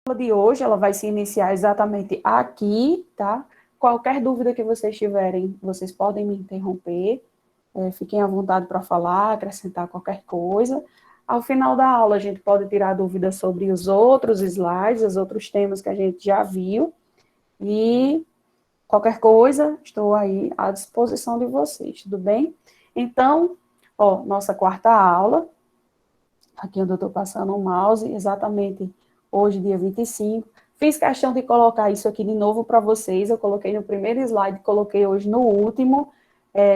aula de hoje, ela vai se iniciar exatamente aqui, tá? Qualquer dúvida que vocês tiverem, vocês podem me interromper, fiquem à vontade para falar, acrescentar qualquer coisa. Ao final da aula, a gente pode tirar dúvidas sobre os outros slides, os outros temas que a gente já viu, e qualquer coisa, estou aí à disposição de vocês, tudo bem? Então, ó, nossa quarta aula, aqui onde eu estou passando o mouse, exatamente hoje, dia 25. Fiz questão de colocar isso aqui de novo para vocês, eu coloquei no primeiro slide, coloquei hoje no último,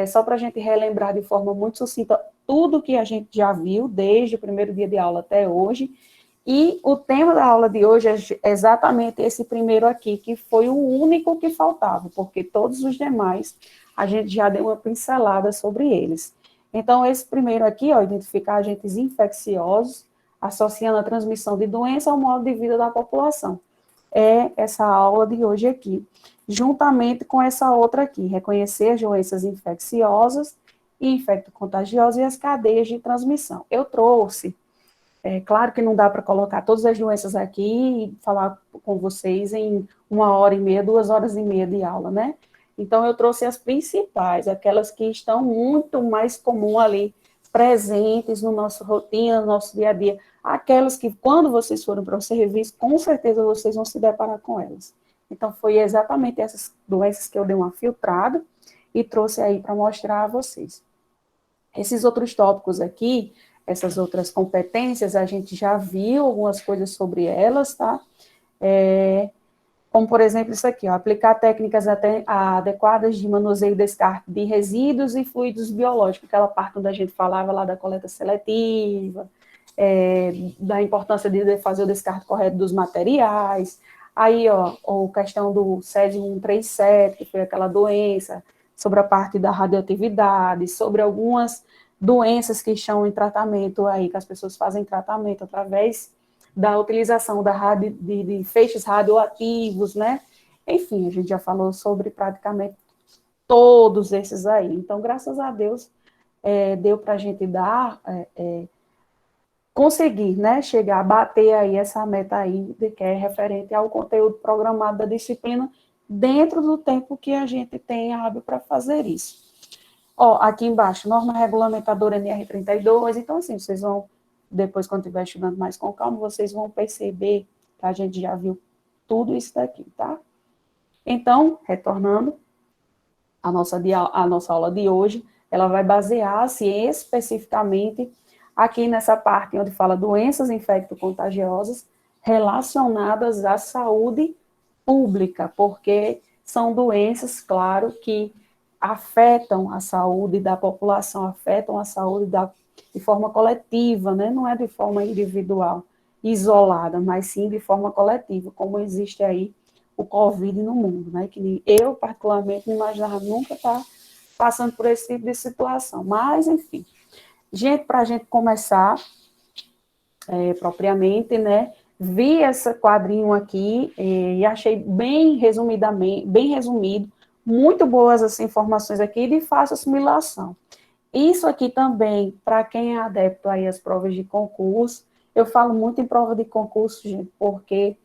só para a gente relembrar de forma muito sucinta tudo que a gente já viu, desde o primeiro dia de aula até hoje, e o tema da aula de hoje é exatamente esse primeiro aqui, que foi o único que faltava, porque todos os demais a gente já deu uma pincelada sobre eles. Então, esse primeiro aqui, ó, identificar agentes infecciosos, associando a transmissão de doença ao modo de vida da população. É essa aula de hoje aqui, juntamente com essa outra aqui, reconhecer as doenças infecciosas e infecto-contagiosas e as cadeias de transmissão. Eu trouxe, claro que não dá para colocar todas as doenças aqui e falar com vocês em 1h30, 2h30 de aula, né? Então, eu trouxe as principais, aquelas que estão muito mais comum ali, presentes no nosso rotina, no nosso dia a dia, aquelas que, quando vocês forem para o serviço, com certeza vocês vão se deparar com elas. Então, foi exatamente essas doenças que eu dei uma filtrada e trouxe aí para mostrar a vocês. Esses outros tópicos aqui, essas outras competências, a gente já viu algumas coisas sobre elas, tá? Como, por exemplo, isso aqui, ó, aplicar técnicas adequadas de manuseio e descarte de resíduos e fluidos biológicos, aquela parte onde a gente falava lá da coleta seletiva, da importância de fazer o descarte correto dos materiais, aí, ó, a questão do césio 137, que foi aquela doença, sobre a parte da radioatividade, sobre algumas doenças que estão em tratamento aí, que as pessoas fazem tratamento através da utilização de feixes radioativos, né? Enfim, a gente já falou sobre praticamente todos esses aí. Então, graças a Deus, deu para a gente conseguir, né, chegar, bater aí essa meta aí, que é referente ao conteúdo programado da disciplina, dentro do tempo que a gente tem hábil para fazer isso. Ó, aqui embaixo, norma regulamentadora NR32, então assim, vocês vão, depois quando estiver estudando mais com calma, vocês vão perceber que a gente já viu tudo isso daqui, tá? Então, retornando, a nossa aula de hoje, ela vai basear-se especificamente aqui nessa parte onde fala doenças infecto-contagiosas relacionadas à saúde pública, porque são doenças, claro, que afetam a saúde da população, afetam a saúde de forma coletiva, né? Não é de forma individual, isolada, mas sim de forma coletiva, como existe aí o Covid no mundo, né? Que eu, particularmente, não imaginava nunca estar passando por esse tipo de situação. Mas, enfim. Gente, para a gente começar propriamente, né? Vi esse quadrinho aqui e achei bem resumidamente, bem resumido, muito boas as informações aqui de fácil assimilação. Isso aqui também, para quem é adepto aí às provas de concurso, eu falo muito em prova de concurso, gente, porque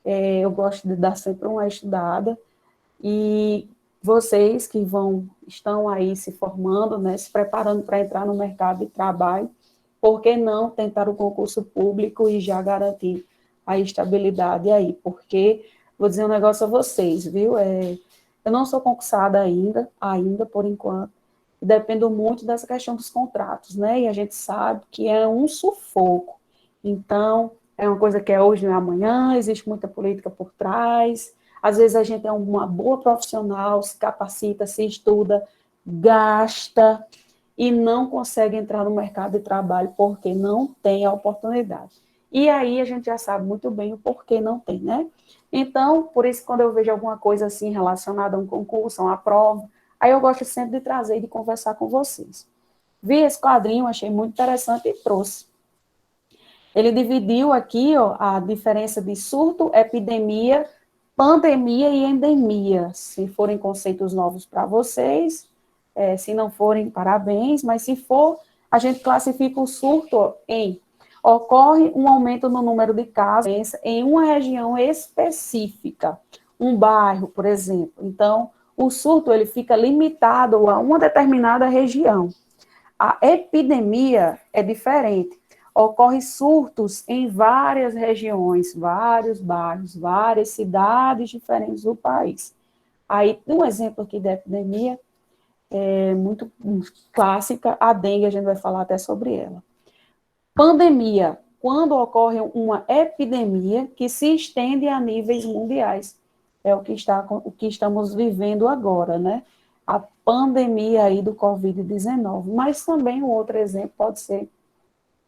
eu gosto de dar sempre uma estudada, e vocês que estão aí se formando, né, se preparando para entrar no mercado de trabalho, por que não tentar o concurso público e já garantir a estabilidade aí? Porque, vou dizer um negócio a vocês, viu? Eu não sou concursada ainda por enquanto, e dependo muito dessa questão dos contratos, né? E a gente sabe que é um sufoco. Então, é uma coisa que é hoje, não é amanhã, existe muita política por trás. Às vezes a gente é uma boa profissional, se capacita, se estuda, gasta e não consegue entrar no mercado de trabalho porque não tem a oportunidade. E aí a gente já sabe muito bem o porquê não tem, né? Então, por isso, quando eu vejo alguma coisa assim relacionada a um concurso, a uma prova, aí eu gosto sempre de trazer e de conversar com vocês. Vi esse quadrinho, achei muito interessante e trouxe. Ele dividiu aqui, ó, a diferença de surto, epidemia, pandemia e endemia. Se forem conceitos novos para vocês, se não forem, parabéns, mas se for, a gente classifica o surto em ocorre um aumento no número de casos em uma região específica, um bairro, por exemplo. Então, o surto ele fica limitado a uma determinada região. A epidemia é diferente. Ocorre surtos em várias regiões, vários bairros, várias cidades diferentes do país. Aí, um exemplo aqui da epidemia, muito clássica, a dengue, a gente vai falar até sobre ela. Pandemia, quando ocorre uma epidemia que se estende a níveis mundiais. É o que estamos vivendo agora, né? A pandemia aí do Covid-19. Mas também um outro exemplo pode ser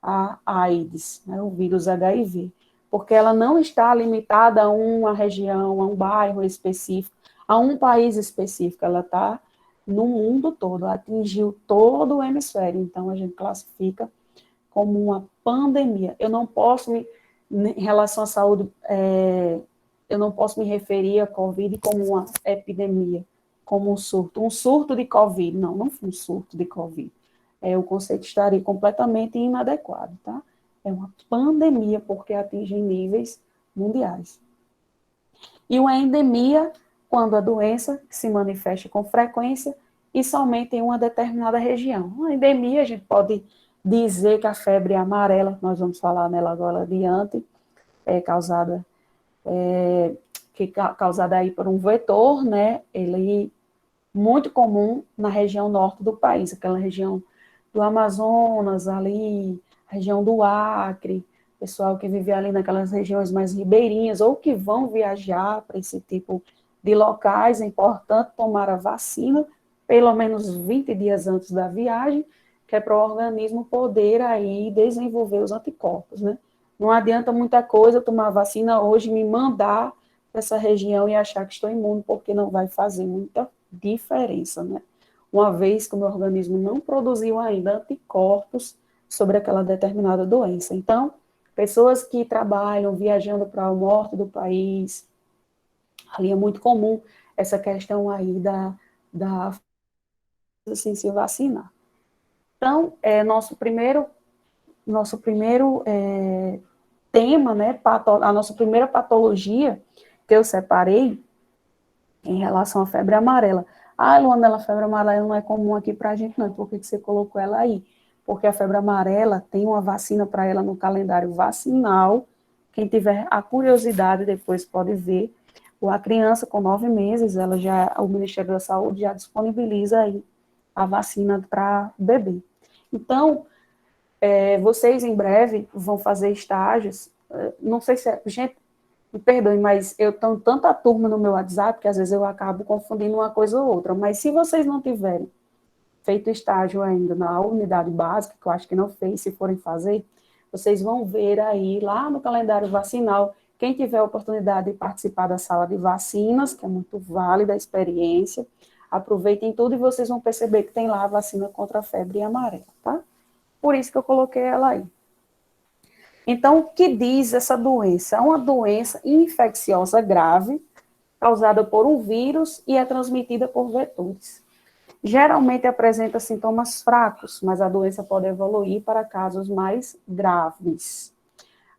a AIDS, né? O vírus HIV, porque ela não está limitada a uma região, a um bairro específico, a um país específico, ela está no mundo todo, atingiu todo o hemisfério, então a gente classifica como uma pandemia. Eu não posso em relação à saúde, eu não posso me referir à Covid como uma epidemia, como um surto de Covid. Não foi um surto de Covid. O conceito estaria completamente inadequado, tá? É uma pandemia, porque atinge níveis mundiais. E uma endemia, quando a doença se manifesta com frequência e somente em uma determinada região. Uma endemia, a gente pode dizer que a febre amarela, nós vamos falar nela agora adiante, é causada aí por um vetor, né? Ele muito comum na região norte do país, aquela região do Amazonas, ali, região do Acre, pessoal que vive ali naquelas regiões mais ribeirinhas, ou que vão viajar para esse tipo de locais, é importante tomar a vacina, pelo menos 20 dias antes da viagem, que é para o organismo poder aí desenvolver os anticorpos, né? Não adianta muita coisa tomar vacina hoje, me mandar para essa região e achar que estou imune, porque não vai fazer muita diferença, né? Uma vez que o meu organismo não produziu ainda anticorpos sobre aquela determinada doença. Então, pessoas que trabalham viajando para o norte do país, ali é muito comum essa questão aí assim, se vacinar. Então, nosso primeiro tema, né, a nossa primeira patologia que eu separei em relação à febre amarela. Ah, Luana, a febre amarela não é comum aqui para a gente, não. Por que você colocou ela aí? Porque a febre amarela tem uma vacina para ela no calendário vacinal. Quem tiver a curiosidade depois pode ver. A criança com 9 meses, o Ministério da Saúde já disponibiliza aí a vacina para bebê. Então, vocês em breve vão fazer estágios. Não sei se gente, me perdoe, mas eu tenho tanta turma no meu WhatsApp que às vezes eu acabo confundindo uma coisa ou outra. Mas se vocês não tiverem feito estágio ainda na unidade básica, que eu acho que não fez, se forem fazer, vocês vão ver aí lá no calendário vacinal, quem tiver a oportunidade de participar da sala de vacinas, que é muito válida a experiência, aproveitem tudo e vocês vão perceber que tem lá a vacina contra a febre amarela, tá? Por isso que eu coloquei ela aí. Então, o que diz essa doença? É uma doença infecciosa grave, causada por um vírus e é transmitida por vetores. Geralmente apresenta sintomas fracos, mas a doença pode evoluir para casos mais graves.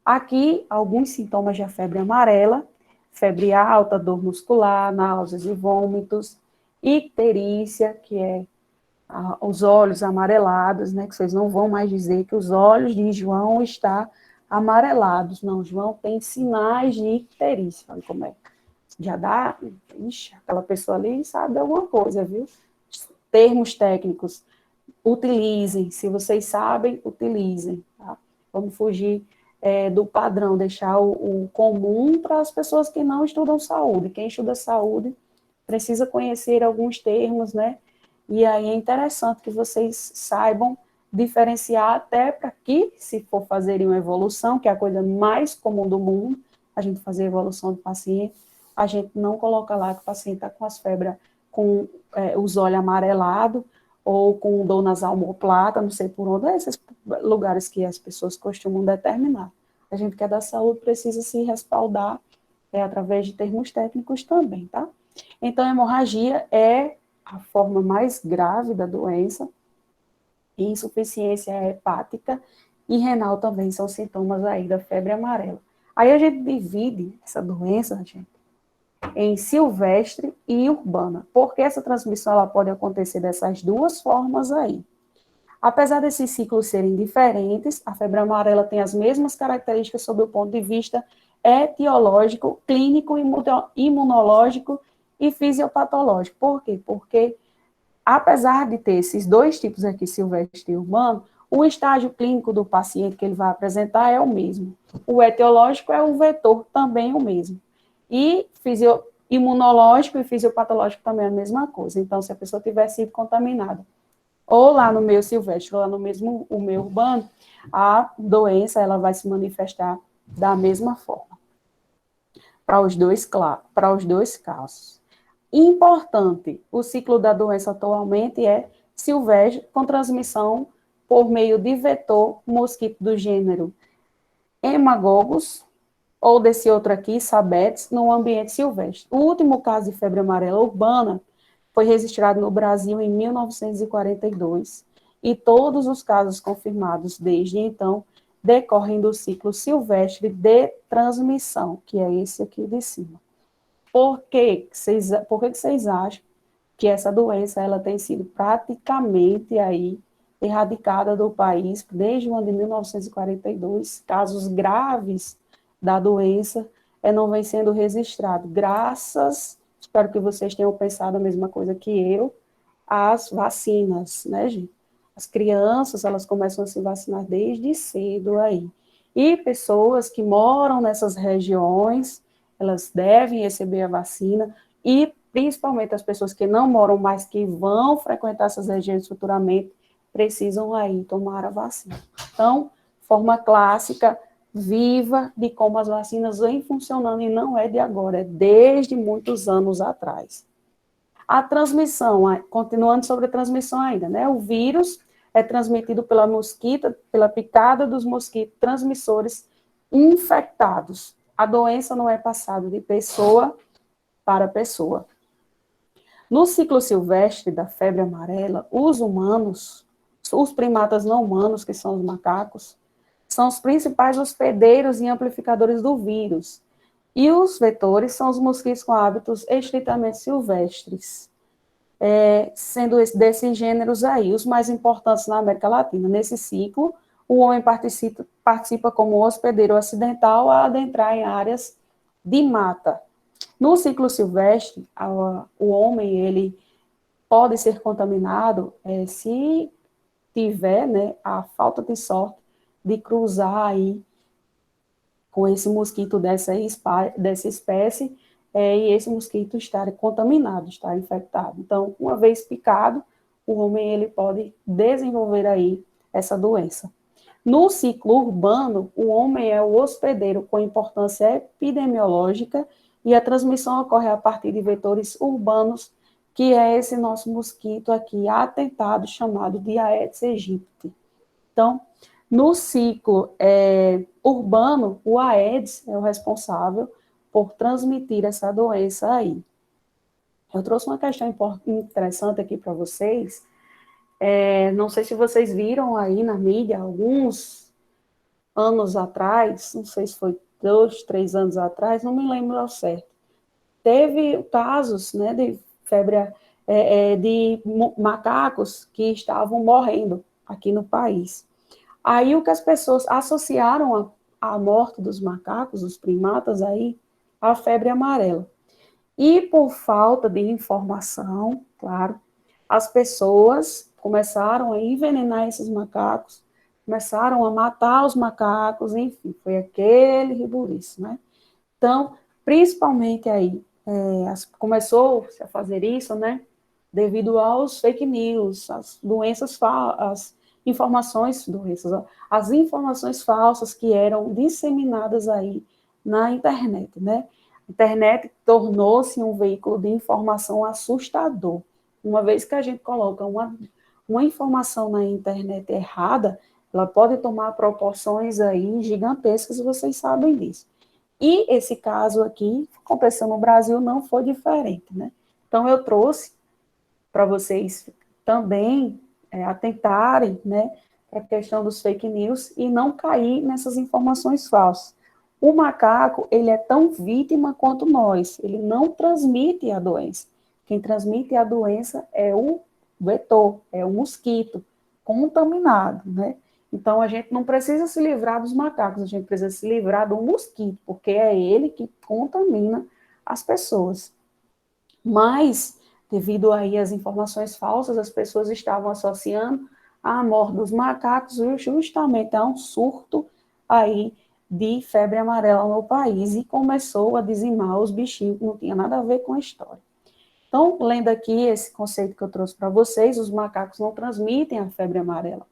Aqui, alguns sintomas da febre amarela: febre alta, dor muscular, náuseas e vômitos, icterícia, que é os olhos amarelados, né, que vocês não vão mais dizer que os olhos de João estão amarelados. Não, João tem sinais de icterícia. Olha como é. Já dá, ixi, aquela pessoa ali sabe alguma coisa, viu? Termos técnicos, utilizem. Se vocês sabem, utilizem. Tá? Vamos fugir do padrão, deixar o comum para as pessoas que não estudam saúde. Quem estuda saúde precisa conhecer alguns termos, né? E aí é interessante que vocês saibam diferenciar até para que, se for fazer uma evolução, que é a coisa mais comum do mundo, a gente fazer evolução do paciente, a gente não coloca lá que o paciente está com as febres, com os olhos amarelados, ou com dor nasal omoplata, não sei por onde, esses lugares que as pessoas costumam determinar. A gente que é da saúde precisa se respaldar através de termos técnicos também, tá? Então, a hemorragia é a forma mais grave da doença, insuficiência hepática e renal também são sintomas aí da febre amarela. Aí a gente divide essa doença, gente, em silvestre e urbana, porque essa transmissão ela pode acontecer dessas duas formas aí. Apesar desses ciclos serem diferentes, a febre amarela tem as mesmas características sob o ponto de vista etiológico, clínico, imunológico e fisiopatológico. Por quê? Porque, apesar de ter esses dois tipos aqui, silvestre e urbano, o estágio clínico do paciente que ele vai apresentar é o mesmo. O etiológico é o vetor, também o mesmo. E imunológico e fisiopatológico também é a mesma coisa. Então, se a pessoa tiver sido contaminada ou lá no meio silvestre, ou lá no mesmo o meio urbano, a doença ela vai se manifestar da mesma forma para os dois casos. Importante, o ciclo da doença atualmente é silvestre com transmissão por meio de vetor mosquito do gênero Hemagogos, ou desse outro aqui, Sabetes, no ambiente silvestre. O último caso de febre amarela urbana foi registrado no Brasil em 1942, e todos os casos confirmados desde então decorrem do ciclo silvestre de transmissão, que é esse aqui de cima. Por que vocês acham que essa doença ela tem sido praticamente aí erradicada do país desde o ano de 1942? Casos graves da doença não vem sendo registrado, graças, espero que vocês tenham pensado a mesma coisa que eu, às vacinas, né, gente? As crianças, elas começam a se vacinar desde cedo aí. E pessoas que moram nessas regiões, elas devem receber a vacina, e principalmente as pessoas que não moram mais, que vão frequentar essas regiões futuramente, precisam aí tomar a vacina. Então, forma clássica, viva, de como as vacinas vêm funcionando, e não é de agora, é desde muitos anos atrás. A transmissão, continuando sobre a transmissão ainda, né? O vírus é transmitido pela mosquita, pela picada dos mosquitos transmissores infectados. A doença não é passada de pessoa para pessoa. No ciclo silvestre da febre amarela, os humanos, os primatas não humanos, que são os macacos, são os principais hospedeiros e amplificadores do vírus. E os vetores são os mosquitos com hábitos estritamente silvestres, sendo desses gêneros aí, os mais importantes na América Latina. Nesse ciclo, o homem participa como hospedeiro acidental a adentrar em áreas de mata. No ciclo silvestre, o homem ele pode ser contaminado se tiver, né, a falta de sorte de cruzar aí com esse mosquito dessa espécie, e esse mosquito estar contaminado, estar infectado. Então, uma vez picado, o homem ele pode desenvolver aí essa doença. No ciclo urbano, o homem é o hospedeiro com importância epidemiológica, e a transmissão ocorre a partir de vetores urbanos, que é esse nosso mosquito aqui, atentado, chamado de Aedes aegypti. Então, no ciclo urbano, o Aedes é o responsável por transmitir essa doença aí. Eu trouxe uma questão interessante aqui para vocês. Não sei se vocês viram aí na mídia, alguns anos atrás, não sei se foi 2, 3 anos atrás, não me lembro ao certo. Teve casos, né, de febre, de macacos que estavam morrendo aqui no país. Aí o que as pessoas associaram a morte dos macacos, dos primatas aí, à febre amarela. E por falta de informação, claro, as pessoas começaram a envenenar esses macacos, começaram a matar os macacos, enfim, foi aquele rebuliço, né? Então, principalmente aí, começou-se a fazer isso, né? Devido aos fake news, as doenças, as informações falsas que eram disseminadas aí na internet, né? A internet tornou-se um veículo de informação assustador. Uma vez que a gente coloca uma informação na internet errada, ela pode tomar proporções aí gigantescas, vocês sabem disso. E esse caso aqui, aconteceu no Brasil, não foi diferente, né? Então, eu trouxe para vocês também atentarem, né, para a questão dos fake news e não cair nessas informações falsas. O macaco, ele é tão vítima quanto nós, ele não transmite a doença. Quem transmite a doença é o vetor, é o mosquito contaminado, né? Então, a gente não precisa se livrar dos macacos, a gente precisa se livrar do mosquito, porque é ele que contamina as pessoas. Mas, devido aí às informações falsas, as pessoas estavam associando a morte dos macacos justamente a um surto aí de febre amarela no país e começou a dizimar os bichinhos que não tinha nada a ver com a história. Então, lendo aqui esse conceito que eu trouxe para vocês, os macacos não transmitem a febre amarela.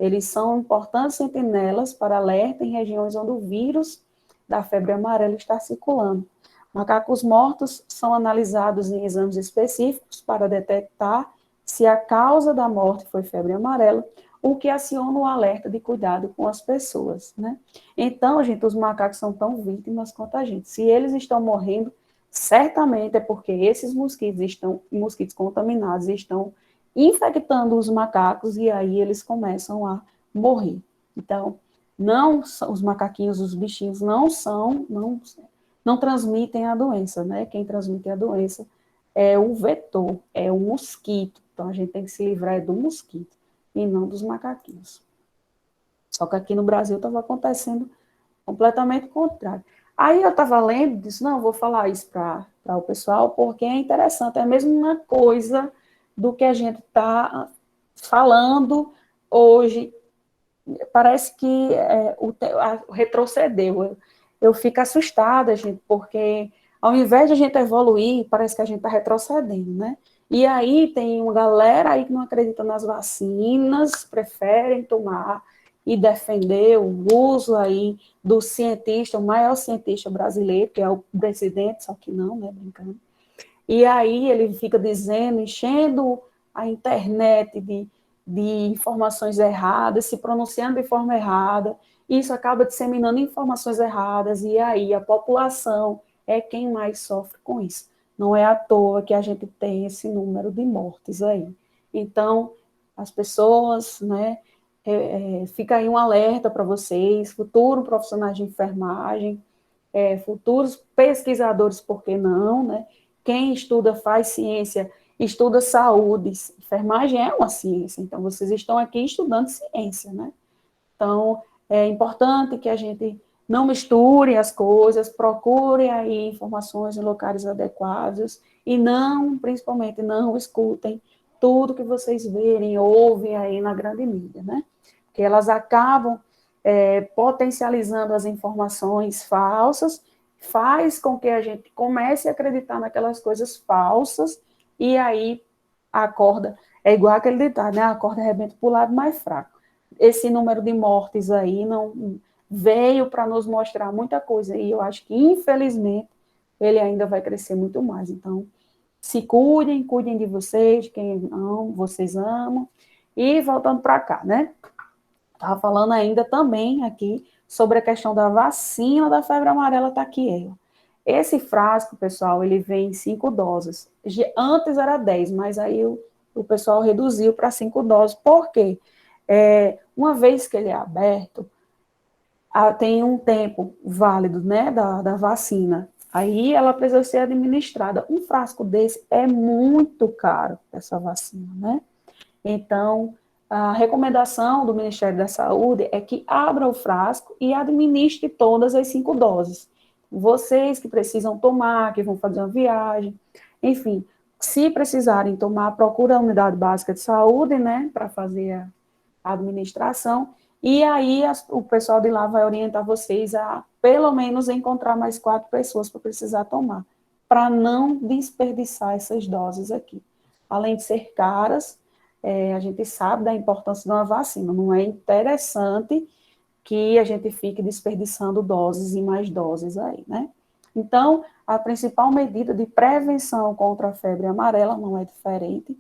Eles são importantes sentinelas para alerta em regiões onde o vírus da febre amarela está circulando. Macacos mortos são analisados em exames específicos para detectar se a causa da morte foi febre amarela, o que aciona o alerta de cuidado com as pessoas, né? Então, gente, os macacos são tão vítimas quanto a gente. Se eles estão morrendo, certamente é porque esses mosquitos contaminados estão infectando os macacos e aí eles começam a morrer. Então, não os macaquinhos, os bichinhos não transmitem a doença, né? Quem transmite a doença é o vetor, é o mosquito. Então, a gente tem que se livrar do mosquito e não dos macaquinhos. Só que aqui no Brasil estava acontecendo completamente o contrário. Aí eu estava lendo e disse, não, vou falar isso para o pessoal, porque é interessante, é a mesma coisa do que a gente está falando hoje. Parece que retrocedeu. Eu fico assustada, gente, porque ao invés de a gente evoluir, parece que a gente está retrocedendo, né? E aí tem uma galera aí que não acredita nas vacinas, preferem tomar e defender o uso aí do cientista, o maior cientista brasileiro, que é o presidente, só que não, né, brincando. E aí ele fica dizendo, enchendo a internet de informações erradas, se pronunciando de forma errada, isso acaba disseminando informações erradas, e aí a população é quem mais sofre com isso. Não é à toa que a gente tem esse número de mortes aí. Então, as pessoas, né, fica aí um alerta para vocês, futuros profissionais de enfermagem, futuros pesquisadores, por que não, né? Quem estuda, faz ciência, estuda saúde, enfermagem é uma ciência, então vocês estão aqui estudando ciência, né? Então, é importante que a gente não misture as coisas, procure aí informações em locais adequados e não, principalmente, não escutem tudo que vocês verem, ouvem aí na grande mídia, né? Porque elas acabam potencializando as informações falsas, faz com que a gente comece a acreditar naquelas coisas falsas, e aí a corda, é igual aquele ditado, né? A corda arrebenta para o lado mais fraco. Esse número de mortes aí não veio para nos mostrar muita coisa, e eu acho que, infelizmente, ele ainda vai crescer muito mais. Então, se cuidem, cuidem de vocês, de quem não, vocês amam. E voltando para cá, né? Estava falando ainda também aqui sobre a questão da vacina da febre amarela, tá aqui ela. Esse frasco, pessoal, ele vem em 5 doses. Antes era 10, mas aí o pessoal reduziu para 5 doses. Por quê? Uma vez que ele é aberto, tem um tempo válido, né, da vacina. Aí ela precisa ser administrada. Um frasco desse é muito caro, essa vacina, né? Então, a recomendação do Ministério da Saúde é que abra o frasco e administre todas as 5 doses. Vocês que precisam tomar, que vão fazer uma viagem, enfim, se precisarem tomar, procura a unidade básica de saúde, né, para fazer a administração, e aí o pessoal de lá vai orientar vocês a, pelo menos, encontrar mais 4 pessoas para precisar tomar, para não desperdiçar essas doses aqui. Além de ser caras, a gente sabe da importância de uma vacina, não é interessante que a gente fique desperdiçando doses e mais doses aí, né? Então, a principal medida de prevenção contra a febre amarela não é diferente,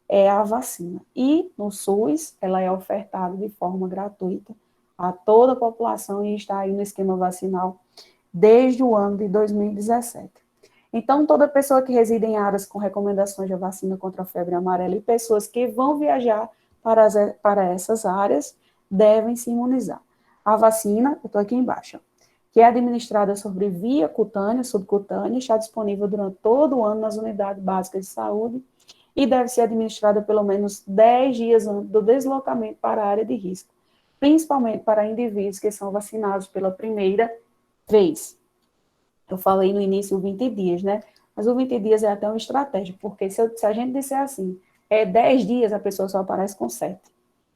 é a vacina. E no SUS, ela é ofertada de forma gratuita a toda a população e está aí no esquema vacinal desde o ano de 2017. Então, toda pessoa que reside em áreas com recomendações de vacina contra a febre amarela e pessoas que vão viajar para essas áreas devem se imunizar. A vacina, eu estou aqui embaixo, que é administrada sobre via cutânea, subcutânea, está disponível durante todo o ano nas unidades básicas de saúde e deve ser administrada pelo menos 10 dias antes do deslocamento para a área de risco, principalmente para indivíduos que são vacinados pela primeira vez. Eu falei no início 20 dias, né? Mas o 20 dias é até uma estratégia, porque se a gente disser assim, 10 dias, a pessoa só aparece com 7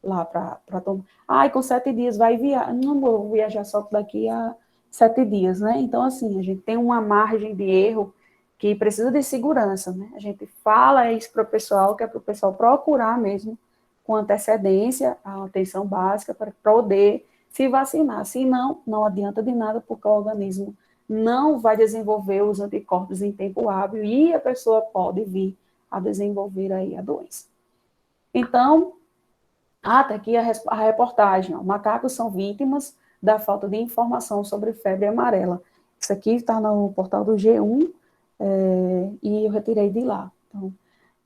lá para tomar. Ai, com 7 dias vai viajar. Não vou viajar só daqui a 7 dias, né? Então, assim, a gente tem uma margem de erro que precisa de segurança, né? A gente fala isso para o pessoal, que é para o pessoal procurar mesmo com antecedência a atenção básica para poder se vacinar. Se não, não adianta de nada, porque o organismo não vai desenvolver os anticorpos em tempo hábil e a pessoa pode vir a desenvolver aí a doença. Então, tá aqui a reportagem, ó, macacos são vítimas da falta de informação sobre febre amarela. Isso aqui está no portal do G1, e eu retirei de lá. Então,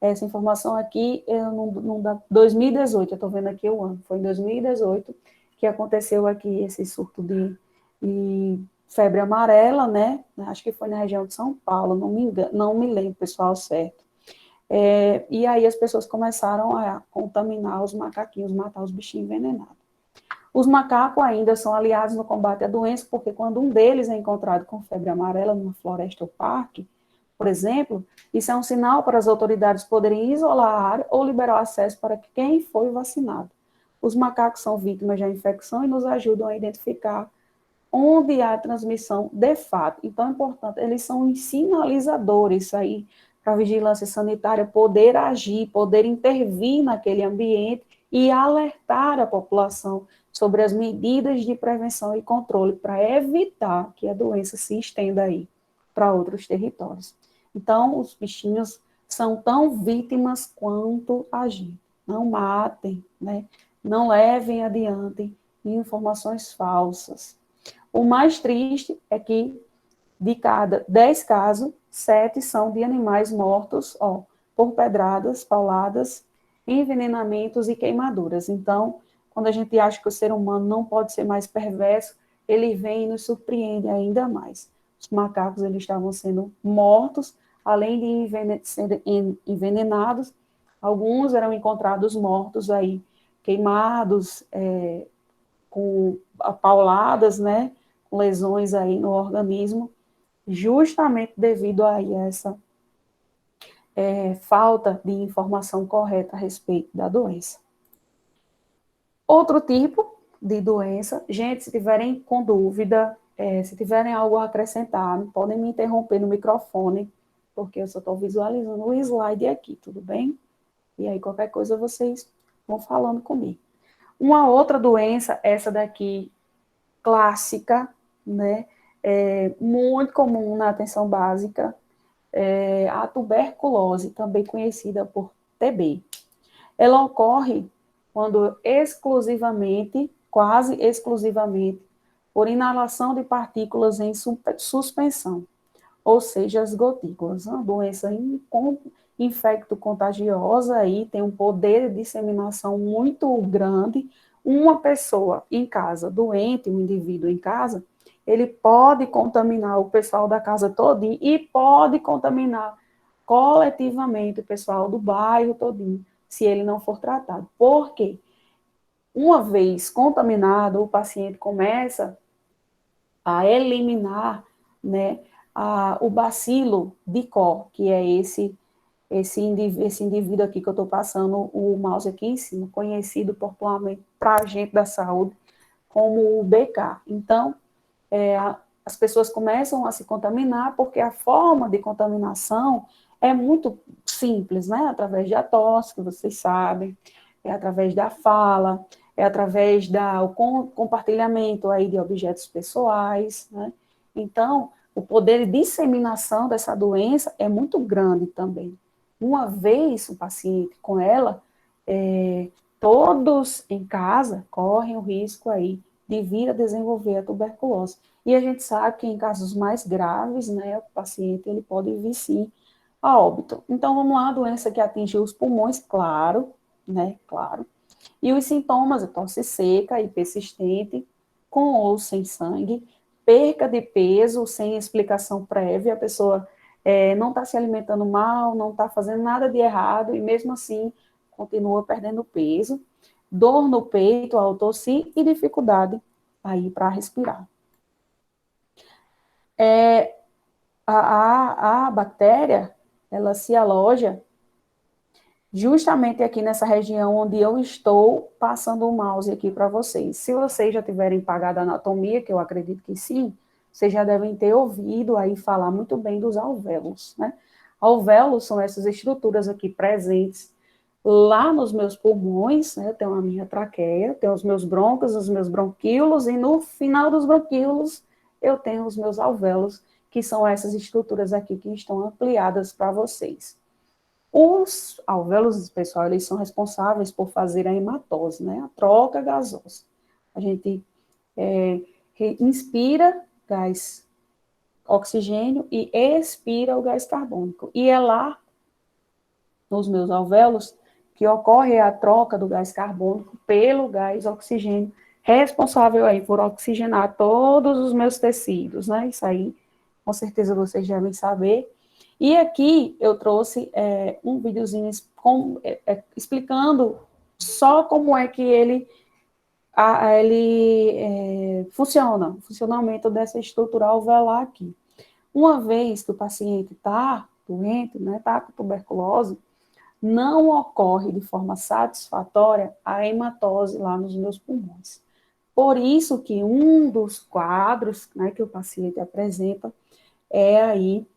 essa informação aqui, não dá 2018, eu estou vendo aqui o ano, foi em 2018 que aconteceu aqui esse surto de febre amarela, né? Acho que foi na região de São Paulo, não me lembro, pessoal, certo. E aí as pessoas começaram a contaminar os macaquinhos, matar os bichinhos envenenados. Os macacos ainda são aliados no combate à doença, porque quando um deles é encontrado com febre amarela numa floresta ou parque, por exemplo, isso é um sinal para as autoridades poderem isolar a área ou liberar o acesso para quem foi vacinado. Os macacos são vítimas da infecção e nos ajudam a identificar onde há transmissão de fato. Então, é importante, eles são sinalizadores aí para a vigilância sanitária poder agir, poder intervir naquele ambiente e alertar a população sobre as medidas de prevenção e controle para evitar que a doença se estenda aí para outros territórios. Então, os bichinhos são tão vítimas quanto a gente. Não matem, né? Não levem adiante informações falsas. O mais triste é que, de cada 10 casos, 7 são de animais mortos, por pedradas, pauladas, envenenamentos e queimaduras. Então, quando a gente acha que o ser humano não pode ser mais perverso, ele vem e nos surpreende ainda mais. Os macacos, eles estavam sendo mortos, além de serem envenenados, alguns eram encontrados mortos aí, queimados, com pauladas, né, com lesões aí no organismo, justamente devido a essa falta de informação correta a respeito da doença. Outro tipo de doença, gente, se tiverem com dúvida, se tiverem algo a acrescentar, podem me interromper no microfone, porque eu só estou visualizando o slide aqui, tudo bem? E aí, qualquer coisa, vocês vão falando comigo. Uma outra doença, essa daqui, clássica, né, muito comum na atenção básica, a tuberculose, também conhecida por TB. Ela ocorre quando exclusivamente, quase exclusivamente, por inalação de partículas em suspensão, ou seja, as gotículas. Uma doença infecto-contagiosa, aí tem um poder de disseminação muito grande. Uma pessoa em casa, doente, um indivíduo em casa, ele pode contaminar o pessoal da casa todinho e pode contaminar coletivamente o pessoal do bairro todinho, se ele não for tratado. Por quê? Uma vez contaminado, o paciente começa a eliminar, né, o bacilo de Koch, que é esse indivíduo aqui que eu estou passando o mouse aqui em cima, conhecido popularmente para a gente da saúde como o BK. Então, as pessoas começam a se contaminar porque a forma de contaminação é muito simples, né? Através da tosse, que vocês sabem, é através da fala, é através do compartilhamento aí de objetos pessoais, né? Então, o poder de disseminação dessa doença é muito grande também. Uma vez o paciente com ela, todos em casa correm o risco aí de vir a desenvolver a tuberculose. E a gente sabe que em casos mais graves, né, o paciente ele pode vir sim a óbito. Então, vamos lá, a doença que atinge os pulmões, claro, né, claro. E os sintomas, tosse seca e persistente, com ou sem sangue, perca de peso sem explicação prévia, a pessoa não está se alimentando mal, não está fazendo nada de errado, e mesmo assim continua perdendo peso, dor no peito ao tossir e dificuldade aí para respirar. A bactéria, ela se aloja justamente aqui nessa região onde eu estou passando o mouse aqui para vocês. Se vocês já tiverem pagado a anatomia, que eu acredito que sim, vocês já devem ter ouvido aí falar muito bem dos alvéolos, né? Alvéolos são essas estruturas aqui presentes lá nos meus pulmões, né? Tem a minha traqueia, tem os meus brônquios, os meus bronquíolos, e no final dos bronquíolos eu tenho os meus alvéolos, que são essas estruturas aqui que estão ampliadas para vocês. Os alvéolos, pessoal, eles são responsáveis por fazer a hematose, né? A troca gasosa. A gente inspira gás oxigênio e expira o gás carbônico. E é lá, nos meus alvéolos, que ocorre a troca do gás carbônico pelo gás oxigênio, responsável aí por oxigenar todos os meus tecidos, né? Isso aí, com certeza vocês devem saber. E aqui eu trouxe um videozinho explicando só como é que ele funciona, o funcionamento dessa estrutura alveolar aqui. Uma vez que o paciente está doente, né, está com tuberculose, não ocorre de forma satisfatória a hematose lá nos meus pulmões. Por isso que um dos quadros, né, que o paciente apresenta é aí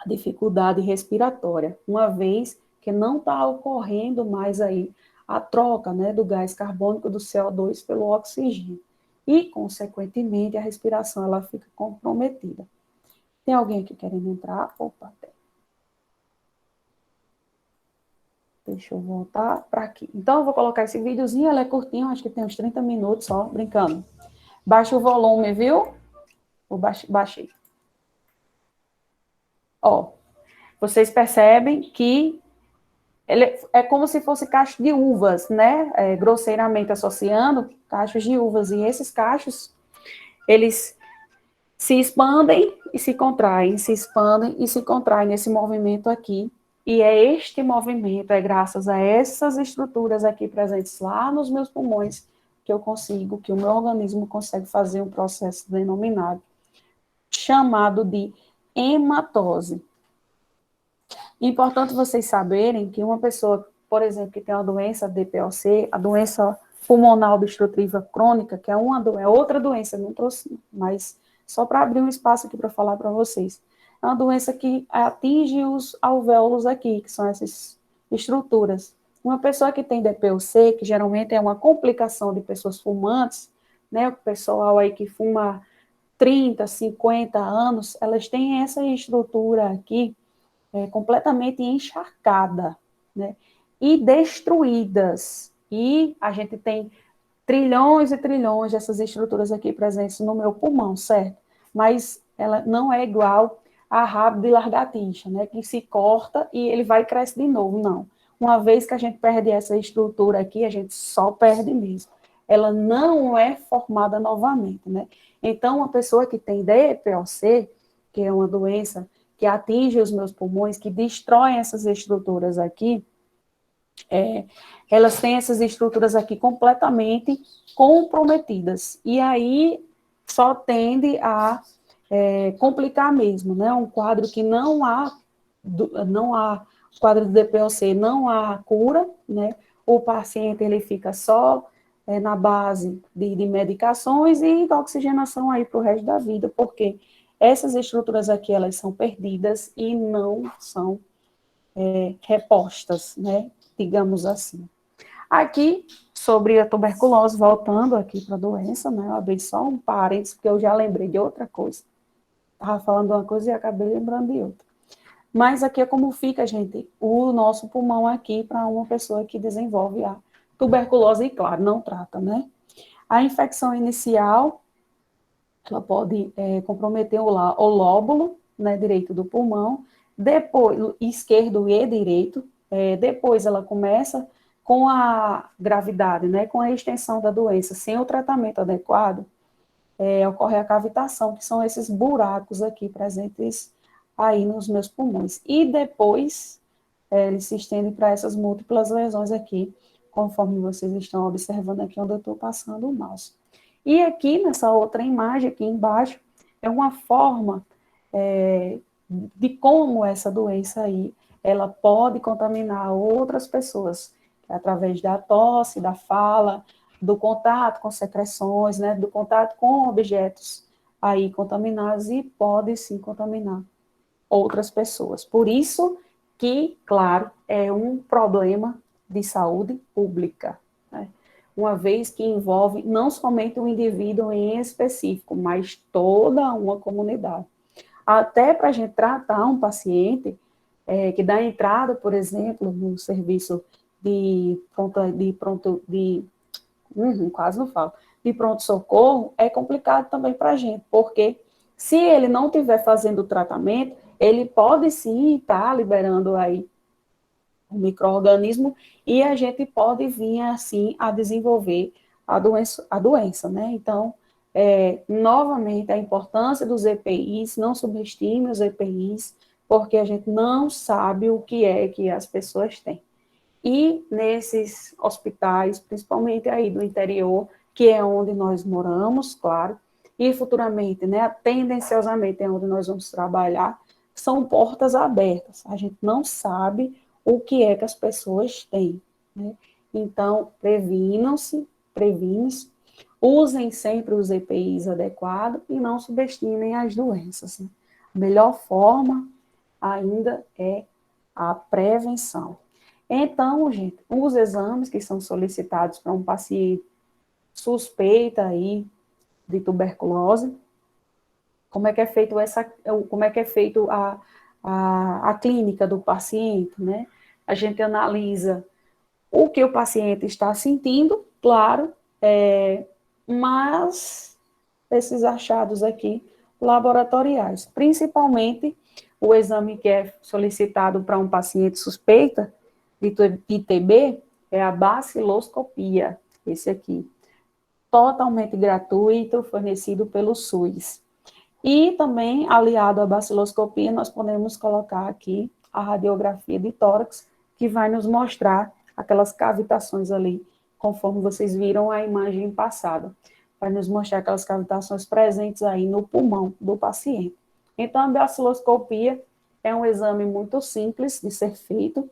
a dificuldade respiratória, uma vez que não está ocorrendo mais aí a troca, né, do gás carbônico do CO2 pelo oxigênio. E, consequentemente, a respiração ela fica comprometida. Tem alguém aqui querendo entrar? Opa, tem. Deixa eu voltar para aqui. Então, eu vou colocar esse videozinho, ele é curtinho, acho que tem uns 30 minutos só, brincando. Baixa o volume, viu? Baixei. Ó, vocês percebem que ele é como se fosse cacho de uvas, né? Grosseiramente associando cachos de uvas. E esses cachos, eles se expandem e se contraem, se expandem e se contraem nesse movimento aqui. E é este movimento, é graças a essas estruturas aqui presentes lá nos meus pulmões, que eu consigo, que o meu organismo consegue fazer um processo denominado, chamado de hematose. Importante vocês saberem que uma pessoa, por exemplo, que tem uma doença DPOC, a doença pulmonar obstrutiva crônica, que é outra doença, não trouxe, mas só para abrir um espaço aqui para falar para vocês. É uma doença que atinge os alvéolos aqui, que são essas estruturas. Uma pessoa que tem DPOC, que geralmente é uma complicação de pessoas fumantes, né, o pessoal aí que fuma 30, 50 anos, elas têm essa estrutura aqui, completamente encharcada, né? E destruídas. E a gente tem trilhões e trilhões dessas estruturas aqui presentes no meu pulmão, certo? Mas ela não é igual a rabo de lagartixa, né? Que se corta e ele vai crescer de novo, não. Uma vez que a gente perde essa estrutura aqui, a gente só perde mesmo. Ela não é formada novamente, né? Então, uma pessoa que tem DPOC, que é uma doença que atinge os meus pulmões, que destrói essas estruturas aqui, elas têm essas estruturas aqui completamente comprometidas. E aí só tende a complicar mesmo, né? Um quadro que não há quadro do DPOC, não há cura, né? O paciente ele fica só na base de medicações e da oxigenação aí para o resto da vida, porque essas estruturas aqui, elas são perdidas e não são repostas, né? Digamos assim. Aqui, sobre a tuberculose, voltando aqui para a doença, né? Eu abri só um parênteses, porque eu já lembrei de outra coisa. Estava falando de uma coisa e acabei lembrando de outra. Mas aqui é como fica, gente, o nosso pulmão aqui para uma pessoa que desenvolve a tuberculose, e claro, não trata, né? A infecção inicial, ela pode comprometer o lóbulo, né, direito do pulmão, depois, esquerdo e direito, depois ela começa com a gravidade, né, com a extensão da doença, sem o tratamento adequado, ocorre a cavitação, que são esses buracos aqui presentes aí nos meus pulmões. E depois, eles se estendem para essas múltiplas lesões aqui, conforme vocês estão observando aqui onde eu estou passando o mouse. E aqui, nessa outra imagem aqui embaixo, é uma forma de como essa doença aí, ela pode contaminar outras pessoas, através da tosse, da fala, do contato com secreções, né, do contato com objetos aí contaminados, e pode sim contaminar outras pessoas. Por isso que, claro, é um problema de saúde pública, né? Uma vez que envolve não somente um indivíduo em específico, mas toda uma comunidade. Até para a gente tratar um paciente que dá entrada, por exemplo, no serviço quase não falo, de pronto-socorro, é complicado também para a gente, porque se ele não estiver fazendo o tratamento, ele pode sim estar liberando aí o micro-organismo, e a gente pode vir, assim, a desenvolver a doença, né? Então, novamente, a importância dos EPIs, não subestime os EPIs, porque a gente não sabe o que é que as pessoas têm. E nesses hospitais, principalmente aí do interior, que é onde nós moramos, claro, e futuramente, né, tendenciosamente é onde nós vamos trabalhar, são portas abertas. A gente não sabe o que é que as pessoas têm, né? Então, previnem-se, usem sempre os EPIs adequados e não subestimem as doenças, né? A melhor forma ainda é a prevenção. Então, gente, os exames que são solicitados para um paciente suspeita aí de tuberculose, como é que é feito a clínica do paciente, né? A gente analisa o que o paciente está sentindo, claro, mas esses achados aqui laboratoriais, principalmente o exame que é solicitado para um paciente suspeita de TB, é a baciloscopia, esse aqui, totalmente gratuito, fornecido pelo SUS. E também, aliado à baciloscopia, nós podemos colocar aqui a radiografia de tórax, que vai nos mostrar aquelas cavitações ali, conforme vocês viram a imagem passada. Vai nos mostrar aquelas cavitações presentes aí no pulmão do paciente. Então, a baciloscopia é um exame muito simples de ser feito,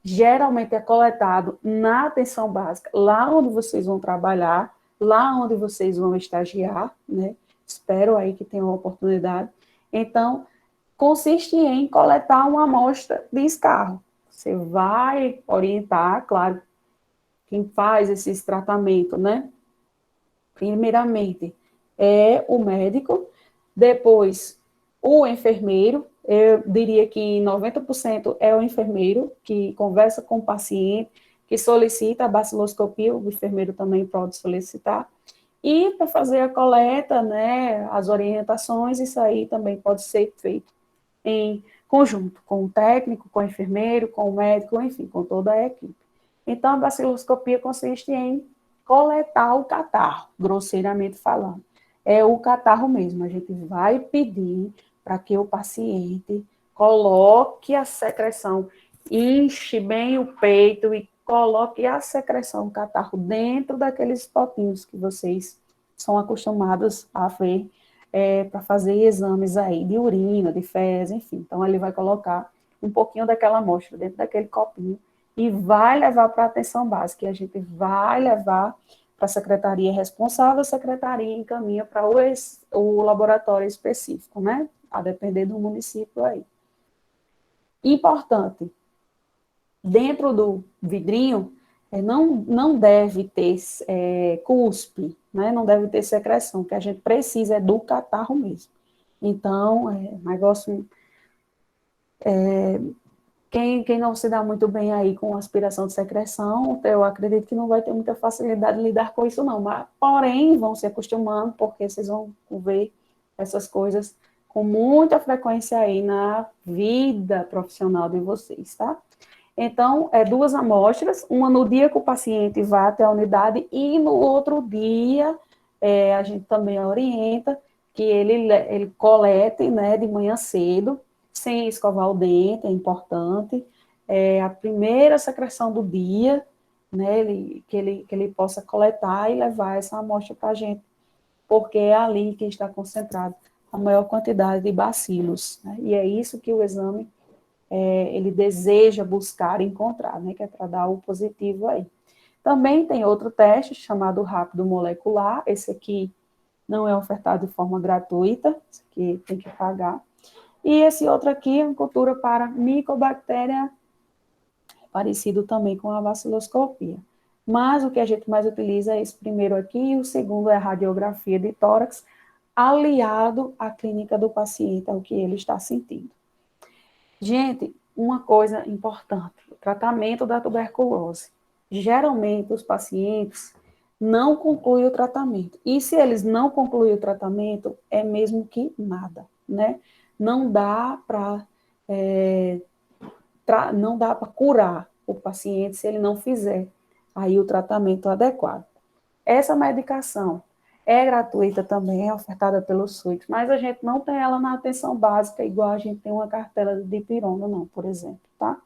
geralmente é coletado na atenção básica, lá onde vocês vão trabalhar, lá onde vocês vão estagiar, né? Espero aí que tenham a oportunidade. Então, consiste em coletar uma amostra de escarro. Você vai orientar, claro, quem faz esses tratamentos, né? Primeiramente, é o médico, depois o enfermeiro, eu diria que 90% é o enfermeiro que conversa com o paciente, que solicita a baciloscopia, o enfermeiro também pode solicitar, e para fazer a coleta, né, as orientações, isso aí também pode ser feito em conjunto, com o técnico, com o enfermeiro, com o médico, enfim, com toda a equipe. Então, a baciloscopia consiste em coletar o catarro, grosseiramente falando. É o catarro mesmo, a gente vai pedir para que o paciente coloque a secreção, enche bem o peito e coloque a secreção, o catarro, dentro daqueles potinhos que vocês são acostumados a ver para fazer exames aí de urina, de fezes, enfim. Então, ele vai colocar um pouquinho daquela amostra dentro daquele copinho e vai levar para a atenção básica, e a gente vai levar para a secretaria responsável, a secretaria encaminha para o laboratório específico, né? A depender do município aí. Importante, dentro do vidrinho, não deve ter cuspe, né? Não deve ter secreção, o que a gente precisa é do catarro mesmo. Então, negócio... Quem não se dá muito bem aí com aspiração de secreção, eu acredito que não vai ter muita facilidade de lidar com isso, não. Mas, porém, vão se acostumando, porque vocês vão ver essas coisas com muita frequência aí na vida profissional de vocês, tá? Então, é 2 amostras, uma no dia que o paciente vai até a unidade e no outro dia, a gente também orienta que ele colete, né, de manhã cedo, sem escovar o dente, é importante, a primeira secreção do dia, né, que ele possa coletar e levar essa amostra para a gente, porque é ali que está concentrado a maior quantidade de bacilos, né, e é isso que o exame ele deseja buscar encontrar, né, que é para dar o positivo aí. Também tem outro teste chamado rápido molecular, esse aqui não é ofertado de forma gratuita, esse aqui tem que pagar. E esse outro aqui é uma cultura para micobactéria, parecido também com a vaciloscopia. Mas o que a gente mais utiliza é esse primeiro aqui, e o segundo é a radiografia de tórax, aliado à clínica do paciente, ao que ele está sentindo. Gente, uma coisa importante, o tratamento da tuberculose. Geralmente, os pacientes não concluem o tratamento. E se eles não concluem o tratamento, é mesmo que nada, né? Não dá para não dá para curar o paciente se ele não fizer aí o tratamento adequado. Essa medicação é gratuita também, é ofertada pelo SUS, mas a gente não tem ela na atenção básica, igual a gente tem uma cartela de dipirona, não, por exemplo, tá?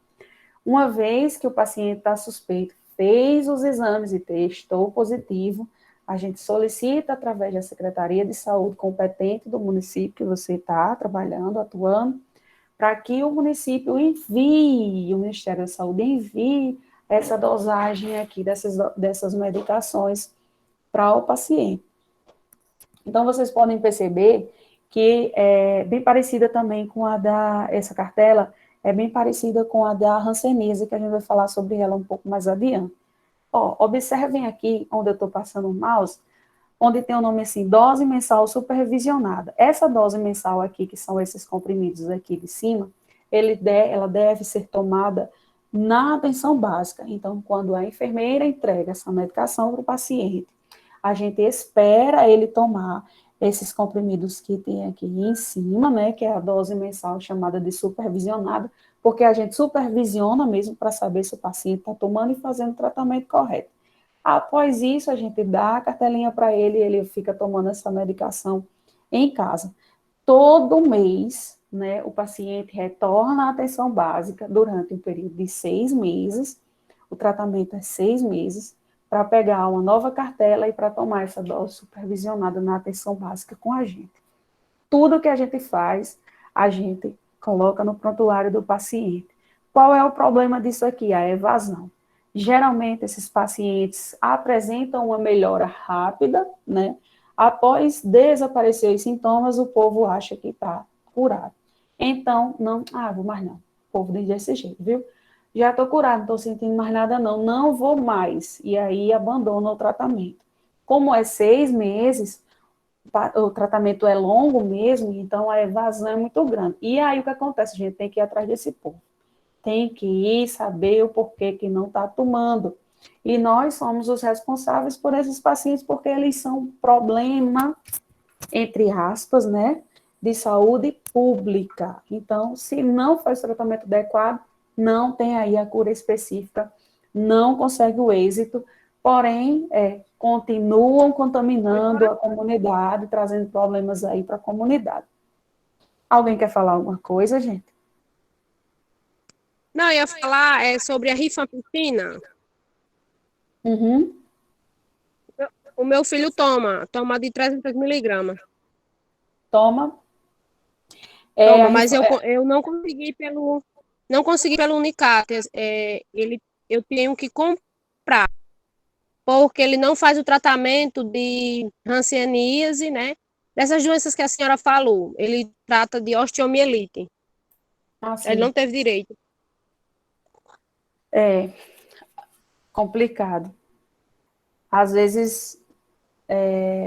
Uma vez que o paciente está suspeito, fez os exames e testou positivo, a gente solicita através da Secretaria de Saúde competente do município que você está trabalhando, atuando, para que o município envie, o Ministério da Saúde envie essa dosagem aqui dessas medicações para o paciente. Então, vocês podem perceber que é bem parecida também com essa cartela, é bem parecida com a da hanseníase, que a gente vai falar sobre ela um pouco mais adiante. Ó, observem aqui, onde eu estou passando o mouse, onde tem o nome assim, dose mensal supervisionada. Essa dose mensal aqui, que são esses comprimidos aqui de cima, ela deve ser tomada na atenção básica. Então, quando a enfermeira entrega essa medicação para o paciente, a gente espera ele tomar esses comprimidos que tem aqui em cima, né, que é a dose mensal chamada de supervisionada, porque a gente supervisiona mesmo para saber se o paciente está tomando e fazendo o tratamento correto. Após isso, a gente dá a cartelinha para ele e ele fica tomando essa medicação em casa. Todo mês, né, o paciente retorna à atenção básica durante um período de 6 meses, o tratamento é 6 meses, para pegar uma nova cartela e para tomar essa dose supervisionada na atenção básica com a gente. Tudo que a gente faz, a gente coloca no prontuário do paciente. Qual é o problema disso aqui? A evasão. Geralmente, esses pacientes apresentam uma melhora rápida, né? Após desaparecer os sintomas, o povo acha que está curado. Então, não, vou mais não. O povo diz desse jeito, viu? Já estou curado, não estou sentindo mais nada não, não vou mais. E aí abandona o tratamento. Como é 6 meses, o tratamento é longo mesmo, então a evasão é muito grande. E aí o que acontece? A gente tem que ir atrás desse povo. Tem que ir saber o porquê que não está tomando. E nós somos os responsáveis por esses pacientes, porque eles são um problema, entre aspas, né, de saúde pública. Então, se não faz o tratamento adequado, não tem aí a cura específica, não consegue o êxito, porém, continuam contaminando a comunidade, trazendo problemas aí para a comunidade. Alguém quer falar alguma coisa, gente? Não, eu ia falar sobre a rifampicina. Uhum. O meu filho toma de 300 miligramas. Toma. Toma, mas eu não consegui pelo Unicat. Eu tenho que comprar, porque ele não faz o tratamento de hanseníase, né? Dessas doenças que a senhora falou. Ele trata de osteomielite. Ele Assim, não teve direito. é complicado. Às vezes,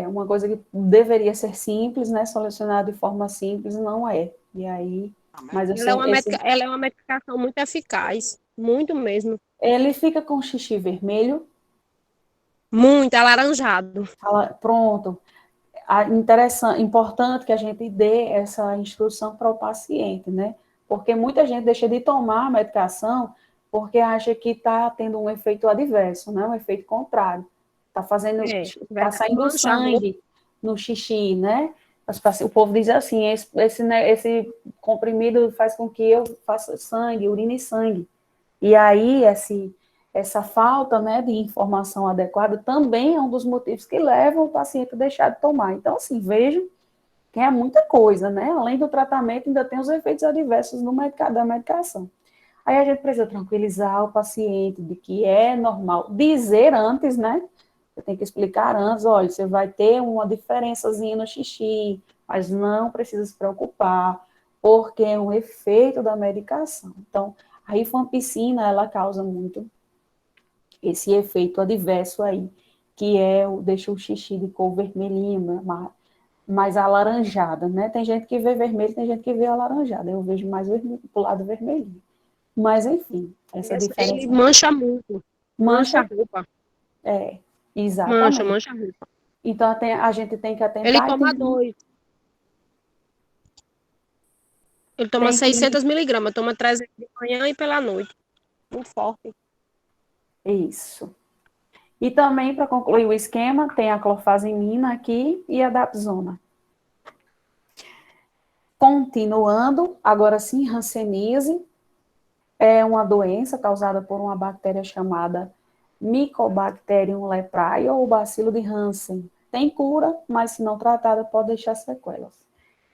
uma coisa que deveria ser simples, né, solucionada de forma simples, não é. E aí, mas eu sei, Ela é uma medicação muito eficaz, muito mesmo. ele fica com xixi vermelho, Muito alaranjado. pronto. Interessante, importante que a gente dê essa instrução para o paciente, né? Porque muita gente deixa de tomar a medicação porque acha que está tendo um efeito adverso, né? Um efeito contrário. Está fazendo, está saindo sangue no xixi, né? O povo diz assim, esse comprimido faz com que eu faça sangue, urine sangue. E aí, essa falta, né, de informação adequada também é um dos motivos que levam o paciente a deixar de tomar. Então, assim, vejam que é muita coisa, né? Além do tratamento, ainda tem os efeitos adversos da medicação. Aí a gente precisa tranquilizar o paciente de que é normal dizer antes, né? Você tem que explicar antes, olha, você vai ter uma diferençazinha no xixi, mas não precisa se preocupar, porque é um efeito da medicação. Então, a rifampicina, ela causa muito esse efeito adverso aí, que deixa o xixi de cor vermelhinha, mais alaranjada, né? Tem gente que vê vermelho, tem gente que vê alaranjada. Eu vejo mais pro lado vermelhinho. Mas, enfim, essa diferença. Ele mancha muito. Mancha a roupa. Exatamente. Mancha a roupa. Então, a gente tem que atentar. Ele toma 2. Ele toma 600 miligramas, toma 300 de manhã e pela noite. Muito forte. Isso. E também, para concluir o esquema, tem a clorfazimina aqui e a dapsona. Continuando, agora sim, hanseníase é uma doença causada por uma bactéria chamada Mycobacterium leprae ou bacilo de Hansen. Tem cura, mas se não tratada pode deixar sequelas.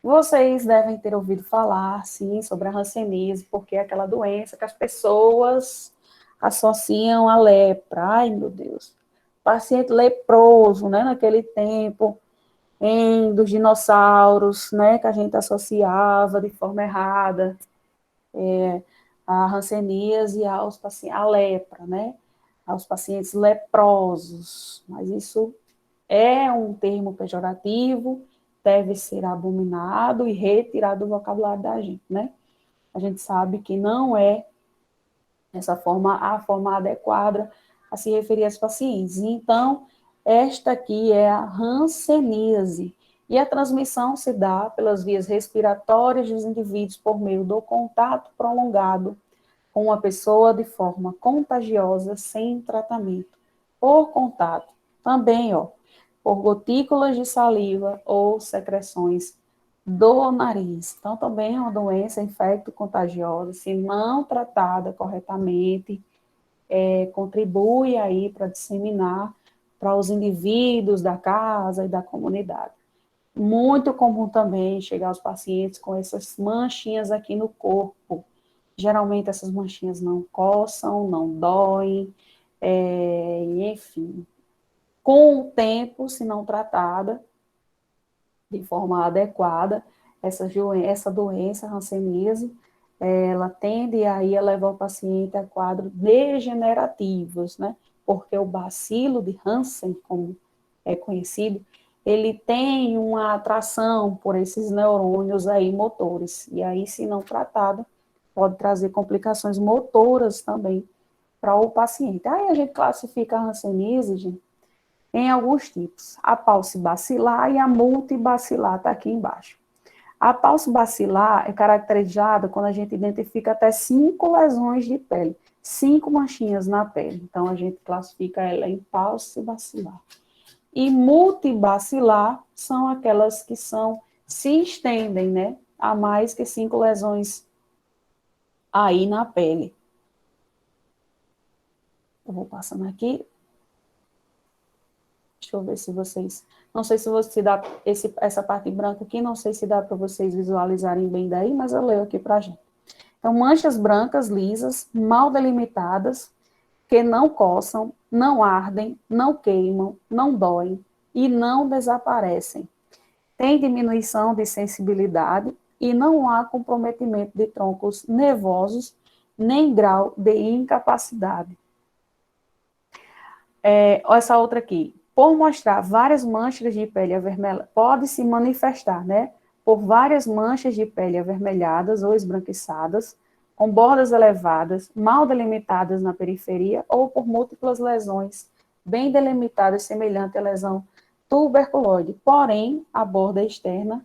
Vocês devem ter ouvido falar, sim, sobre a hanseníase, porque é aquela doença que as pessoas associam à lepra. Ai, meu Deus. Paciente leproso, né, naquele tempo, dos dinossauros, né, que a gente associava de forma errada, a hanseníase à lepra, né, aos pacientes leprosos. Mas isso é um termo pejorativo, deve ser abominado e retirado do vocabulário da gente, né? A gente sabe que não é a forma adequada a se referir aos pacientes. Então, esta aqui é a hanseníase, e a transmissão se dá pelas vias respiratórias dos indivíduos por meio do contato prolongado com uma pessoa de forma contagiosa sem tratamento, por contato. Também, por gotículas de saliva ou secreções do nariz. Então, também é uma doença infecto-contagiosa, se não tratada corretamente, contribui aí para disseminar para os indivíduos da casa e da comunidade. Muito comum também chegar aos pacientes com essas manchinhas aqui no corpo. Geralmente essas manchinhas não coçam, não doem, enfim. Com o tempo, se não tratada de forma adequada, essa doença, a hanseníase, ela tende aí a levar o paciente a quadros degenerativos, né? Porque o bacilo de Hansen, como é conhecido, ele tem uma atração por esses neurônios aí motores, e aí, se não tratado, pode trazer complicações motoras também para o paciente. Aí a gente classifica a hanseníase, gente, em alguns tipos, a paucibacilar e a multibacilar, está aqui embaixo. A paucibacilar é caracterizada quando a gente identifica até 5 lesões de pele, 5 manchinhas na pele. Então, a gente classifica ela em paucibacilar. E multibacilar são aquelas que se estendem, né, a mais que 5 lesões aí na pele. Eu vou passando aqui. Deixa eu ver se vocês... Não sei se dá essa parte branca aqui, não sei se dá para vocês visualizarem bem daí, mas eu leio aqui para a gente. Então, manchas brancas, lisas, mal delimitadas, que não coçam, não ardem, não queimam, não doem e não desaparecem. Tem diminuição de sensibilidade e não há comprometimento de troncos nervosos, nem grau de incapacidade. Essa outra aqui. Por mostrar várias manchas de pele avermelhada, pode se manifestar, né? Por várias manchas de pele avermelhadas ou esbranquiçadas, com bordas elevadas, mal delimitadas na periferia, ou por múltiplas lesões bem delimitadas, semelhante à lesão tuberculoide. Porém, a borda externa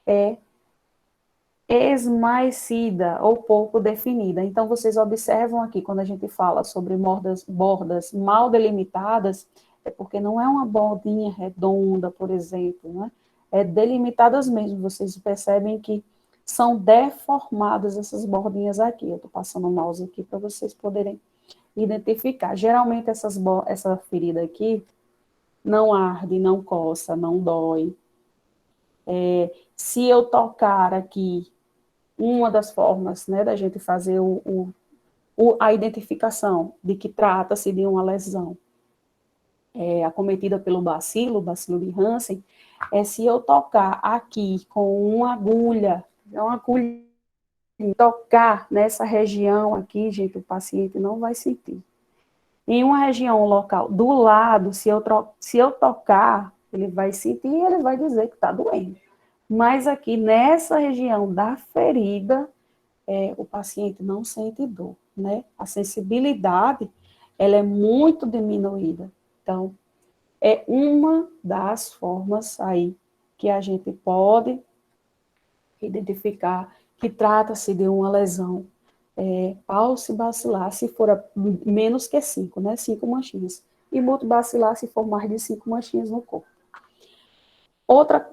é esmaecida ou pouco definida. Então, vocês observam aqui, quando a gente fala sobre bordas mal delimitadas, é porque não é uma bordinha redonda, por exemplo, né? É delimitadas mesmo. Vocês percebem que são deformadas essas bordinhas aqui. Eu estou passando o mouse aqui para vocês poderem identificar. Geralmente, essa ferida aqui não arde, não coça, não dói. Se eu tocar aqui, uma das formas, né, da gente fazer a identificação de que trata-se de uma lesão acometida pelo bacilo de Hansen, é se eu tocar aqui com uma agulha, tocar nessa região aqui, gente, o paciente não vai sentir. Em uma região local do lado, se eu tocar, ele vai sentir e ele vai dizer que está doendo. Mas aqui nessa região da ferida, o paciente não sente dor, né? A sensibilidade, ela é muito diminuída. Então, é uma das formas aí que a gente pode identificar que trata-se de uma lesão paucibacilar, se for menos que 5, né? 5 manchinhas. E multibacilar, se for mais de 5 manchinhas no corpo. Outra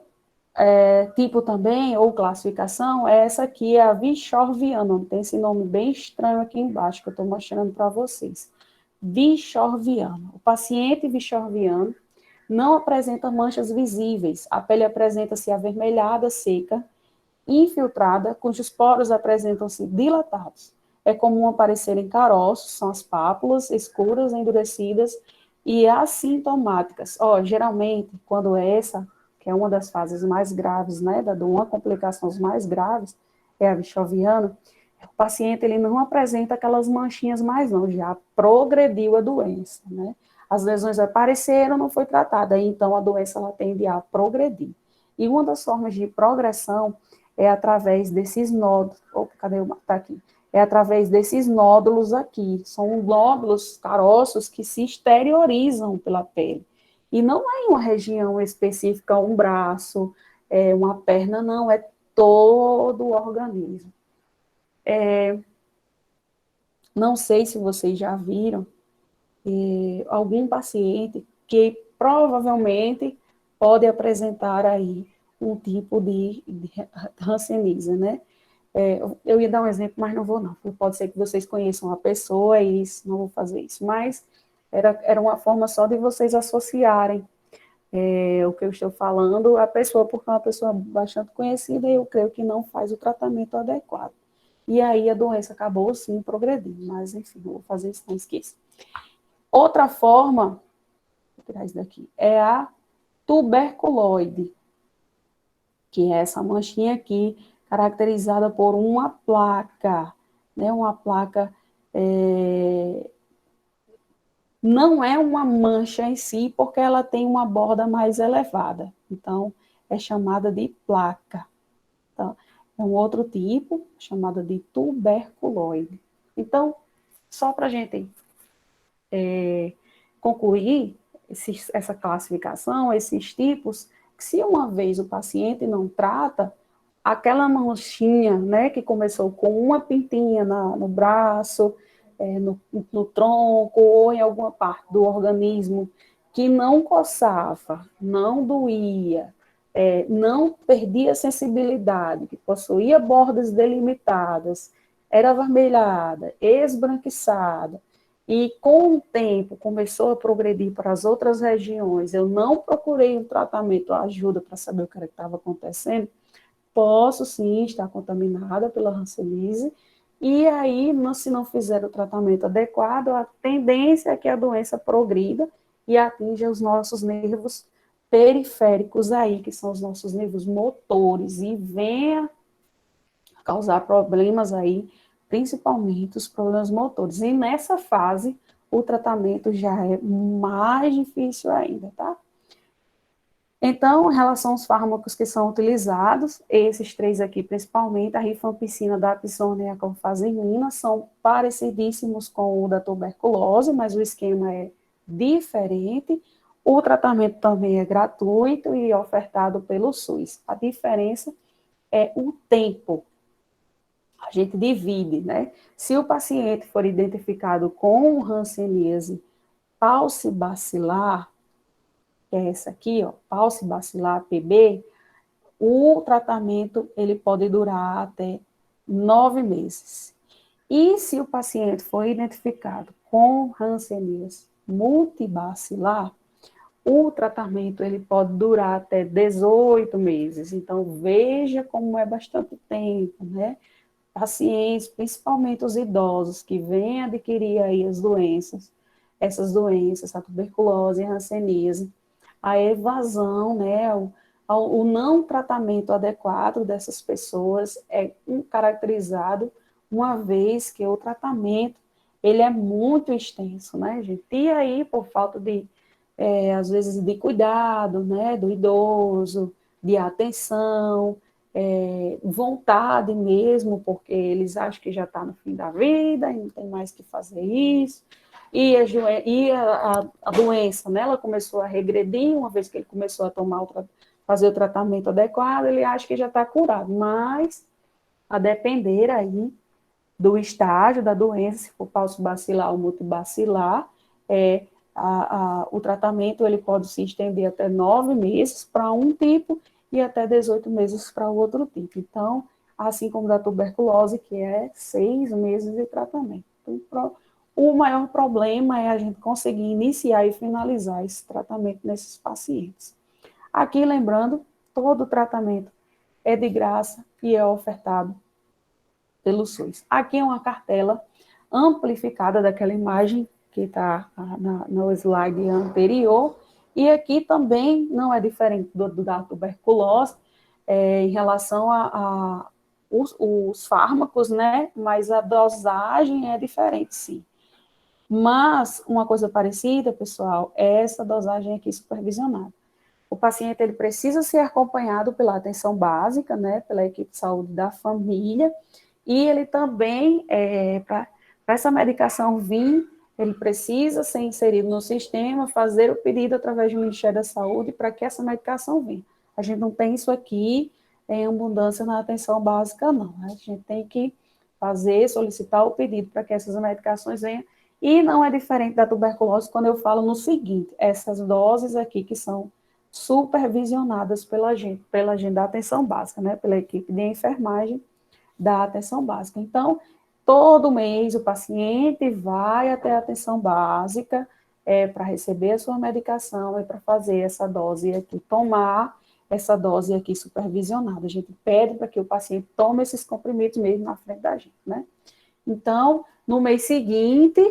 tipo também, ou classificação, é essa aqui, é a Vichorviana. Tem esse nome bem estranho aqui embaixo, que eu estou mostrando para vocês. Vichorviana. O paciente Vichorviano não apresenta manchas visíveis. A pele apresenta-se avermelhada, seca, infiltrada, cujos poros apresentam-se dilatados. É comum aparecerem caroços, são as pápulas escuras, endurecidas e assintomáticas. Geralmente, quando essa, que é uma das fases mais graves, né, de uma complicações mais graves, é a Vichorviana, o paciente ele não apresenta aquelas manchinhas mais não, já progrediu a doença, né? As lesões apareceram, não foi tratada, então a doença ela tende a progredir. E uma das formas de progressão é através desses nódulos. Cadê o tá aqui? É através desses nódulos aqui. São nódulos caroços que se exteriorizam pela pele. E não é em uma região específica, um braço, uma perna, não, é todo o organismo. Não sei se vocês já viram algum paciente que provavelmente pode apresentar aí um tipo de hanseníase, né? Eu ia dar um exemplo, mas não vou não. Pode ser que vocês conheçam a pessoa e não vou fazer isso. Mas era uma forma só de vocês associarem o que eu estou falando à pessoa, porque é uma pessoa bastante conhecida e eu creio que não faz o tratamento adequado. E aí a doença acabou, sim, progredindo. Mas, enfim, não vou fazer isso, não esqueça. Outra forma, vou tirar isso daqui, é a tuberculoide, que é essa manchinha aqui, caracterizada por uma placa, né? Uma placa, não é uma mancha em si, porque ela tem uma borda mais elevada, então é chamada de placa. Então, é um outro tipo, chamada de tuberculoide. Então, só para a gente concluir essa classificação, esses tipos, que se uma vez o paciente não trata, aquela manchinha, né, que começou com uma pintinha no braço, no tronco ou em alguma parte do organismo, que não coçava, não doía, não perdia sensibilidade, que possuía bordas delimitadas, era avermelhada, esbranquiçada, e com o tempo começou a progredir para as outras regiões, eu não procurei um tratamento, ajuda para saber o que estava acontecendo, posso sim estar contaminada pela hanseníase, e aí, se não fizer o tratamento adequado, a tendência é que a doença progrida e atinja os nossos nervos periféricos aí, que são os nossos nervos motores, e venha causar problemas aí, principalmente os problemas motores. E nessa fase, o tratamento já é mais difícil ainda, tá? Então, em relação aos fármacos que são utilizados, esses três aqui, principalmente, a rifampicina, dapsona e a clofazimina, são parecidíssimos com o da tuberculose, mas o esquema é diferente. O tratamento também é gratuito e ofertado pelo SUS. A diferença é o tempo a gente divide, né? Se o paciente for identificado com hanseníase paucibacilar, que é essa aqui, ó, paucibacilar PB, o tratamento ele pode durar até 9 meses. E se o paciente for identificado com hanseníase multibacilar, o tratamento ele pode durar até 18 meses. Então, veja como é bastante tempo, né? Pacientes, principalmente os idosos que vêm adquirir aí as doenças, essas doenças, a tuberculose, a hanseníase, a evasão, né, o não tratamento adequado dessas pessoas é caracterizado uma vez que o tratamento ele é muito extenso, né, gente? E aí, por falta de, às vezes, de cuidado, né, do idoso, de atenção, vontade mesmo, porque eles acham que já está no fim da vida e não tem mais que fazer isso. E a doença, né, ela começou a regredir, uma vez que ele começou a fazer o tratamento adequado, ele acha que já está curado, mas a depender aí do estágio da doença, se for paucibacilar ou multibacilar, o tratamento ele pode se estender até 9 meses para um tipo e até 18 meses para o outro tipo. Então, assim como da tuberculose, que é 6 meses de tratamento. Então, o maior problema é a gente conseguir iniciar e finalizar esse tratamento nesses pacientes. Aqui, lembrando, todo tratamento é de graça e é ofertado pelo SUS. Aqui é uma cartela amplificada daquela imagem que está no slide anterior, e aqui também não é diferente da tuberculose, em relação os fármacos, né? Mas a dosagem é diferente, sim. Mas uma coisa parecida, pessoal, é essa dosagem aqui supervisionada. O paciente ele precisa ser acompanhado pela atenção básica, né? Pela equipe de saúde da família, e ele também, para essa medicação vir, ele precisa ser inserido no sistema, fazer o pedido através do Ministério da Saúde para que essa medicação venha. A gente não tem isso aqui em abundância na atenção básica, não. A gente tem que solicitar o pedido para que essas medicações venham. E não é diferente da tuberculose quando eu falo no seguinte: essas doses aqui que são supervisionadas pela gente da atenção básica, né? Pela equipe de enfermagem da atenção básica. Então, todo mês o paciente vai até a atenção básica para receber a sua medicação e para fazer essa dose aqui, tomar essa dose aqui supervisionada. A gente pede para que o paciente tome esses comprimidos mesmo na frente da gente, né? Então, no mês seguinte,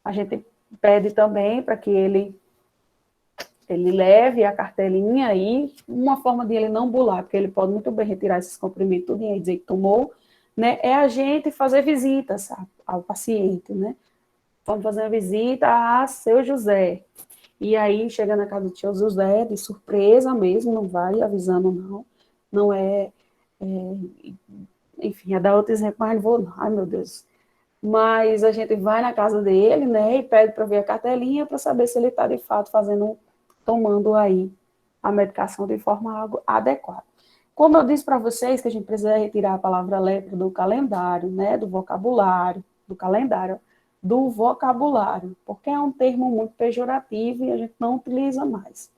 a gente pede também para que ele leve a cartelinha aí, uma forma de ele não bular, porque ele pode muito bem retirar esses comprimidos tudo e dizer que tomou, né, é a gente fazer visitas ao paciente, né, vamos fazer uma visita a seu José, e aí chega na casa do tio José, de surpresa mesmo, não vai avisando não enfim, é dar outro exemplo, mas não vou não, ai meu Deus, mas a gente vai na casa dele, né, e pede para ver a cartelinha para saber se ele está de fato tomando aí a medicação de forma adequada. Como eu disse para vocês que a gente precisa retirar a palavra lepra do calendário, né, do vocabulário, porque é um termo muito pejorativo e a gente não utiliza mais.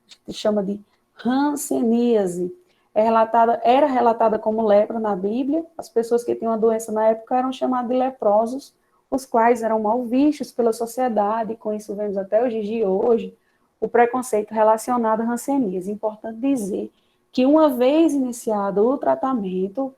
A gente chama de hanseníase. Era relatada como lepra na Bíblia. As pessoas que tinham a doença na época eram chamadas de leprosos, os quais eram mal vistos pela sociedade, e com isso vemos até os dias de hoje o preconceito relacionado à hanseníase. É importante dizer que uma vez iniciado o tratamento,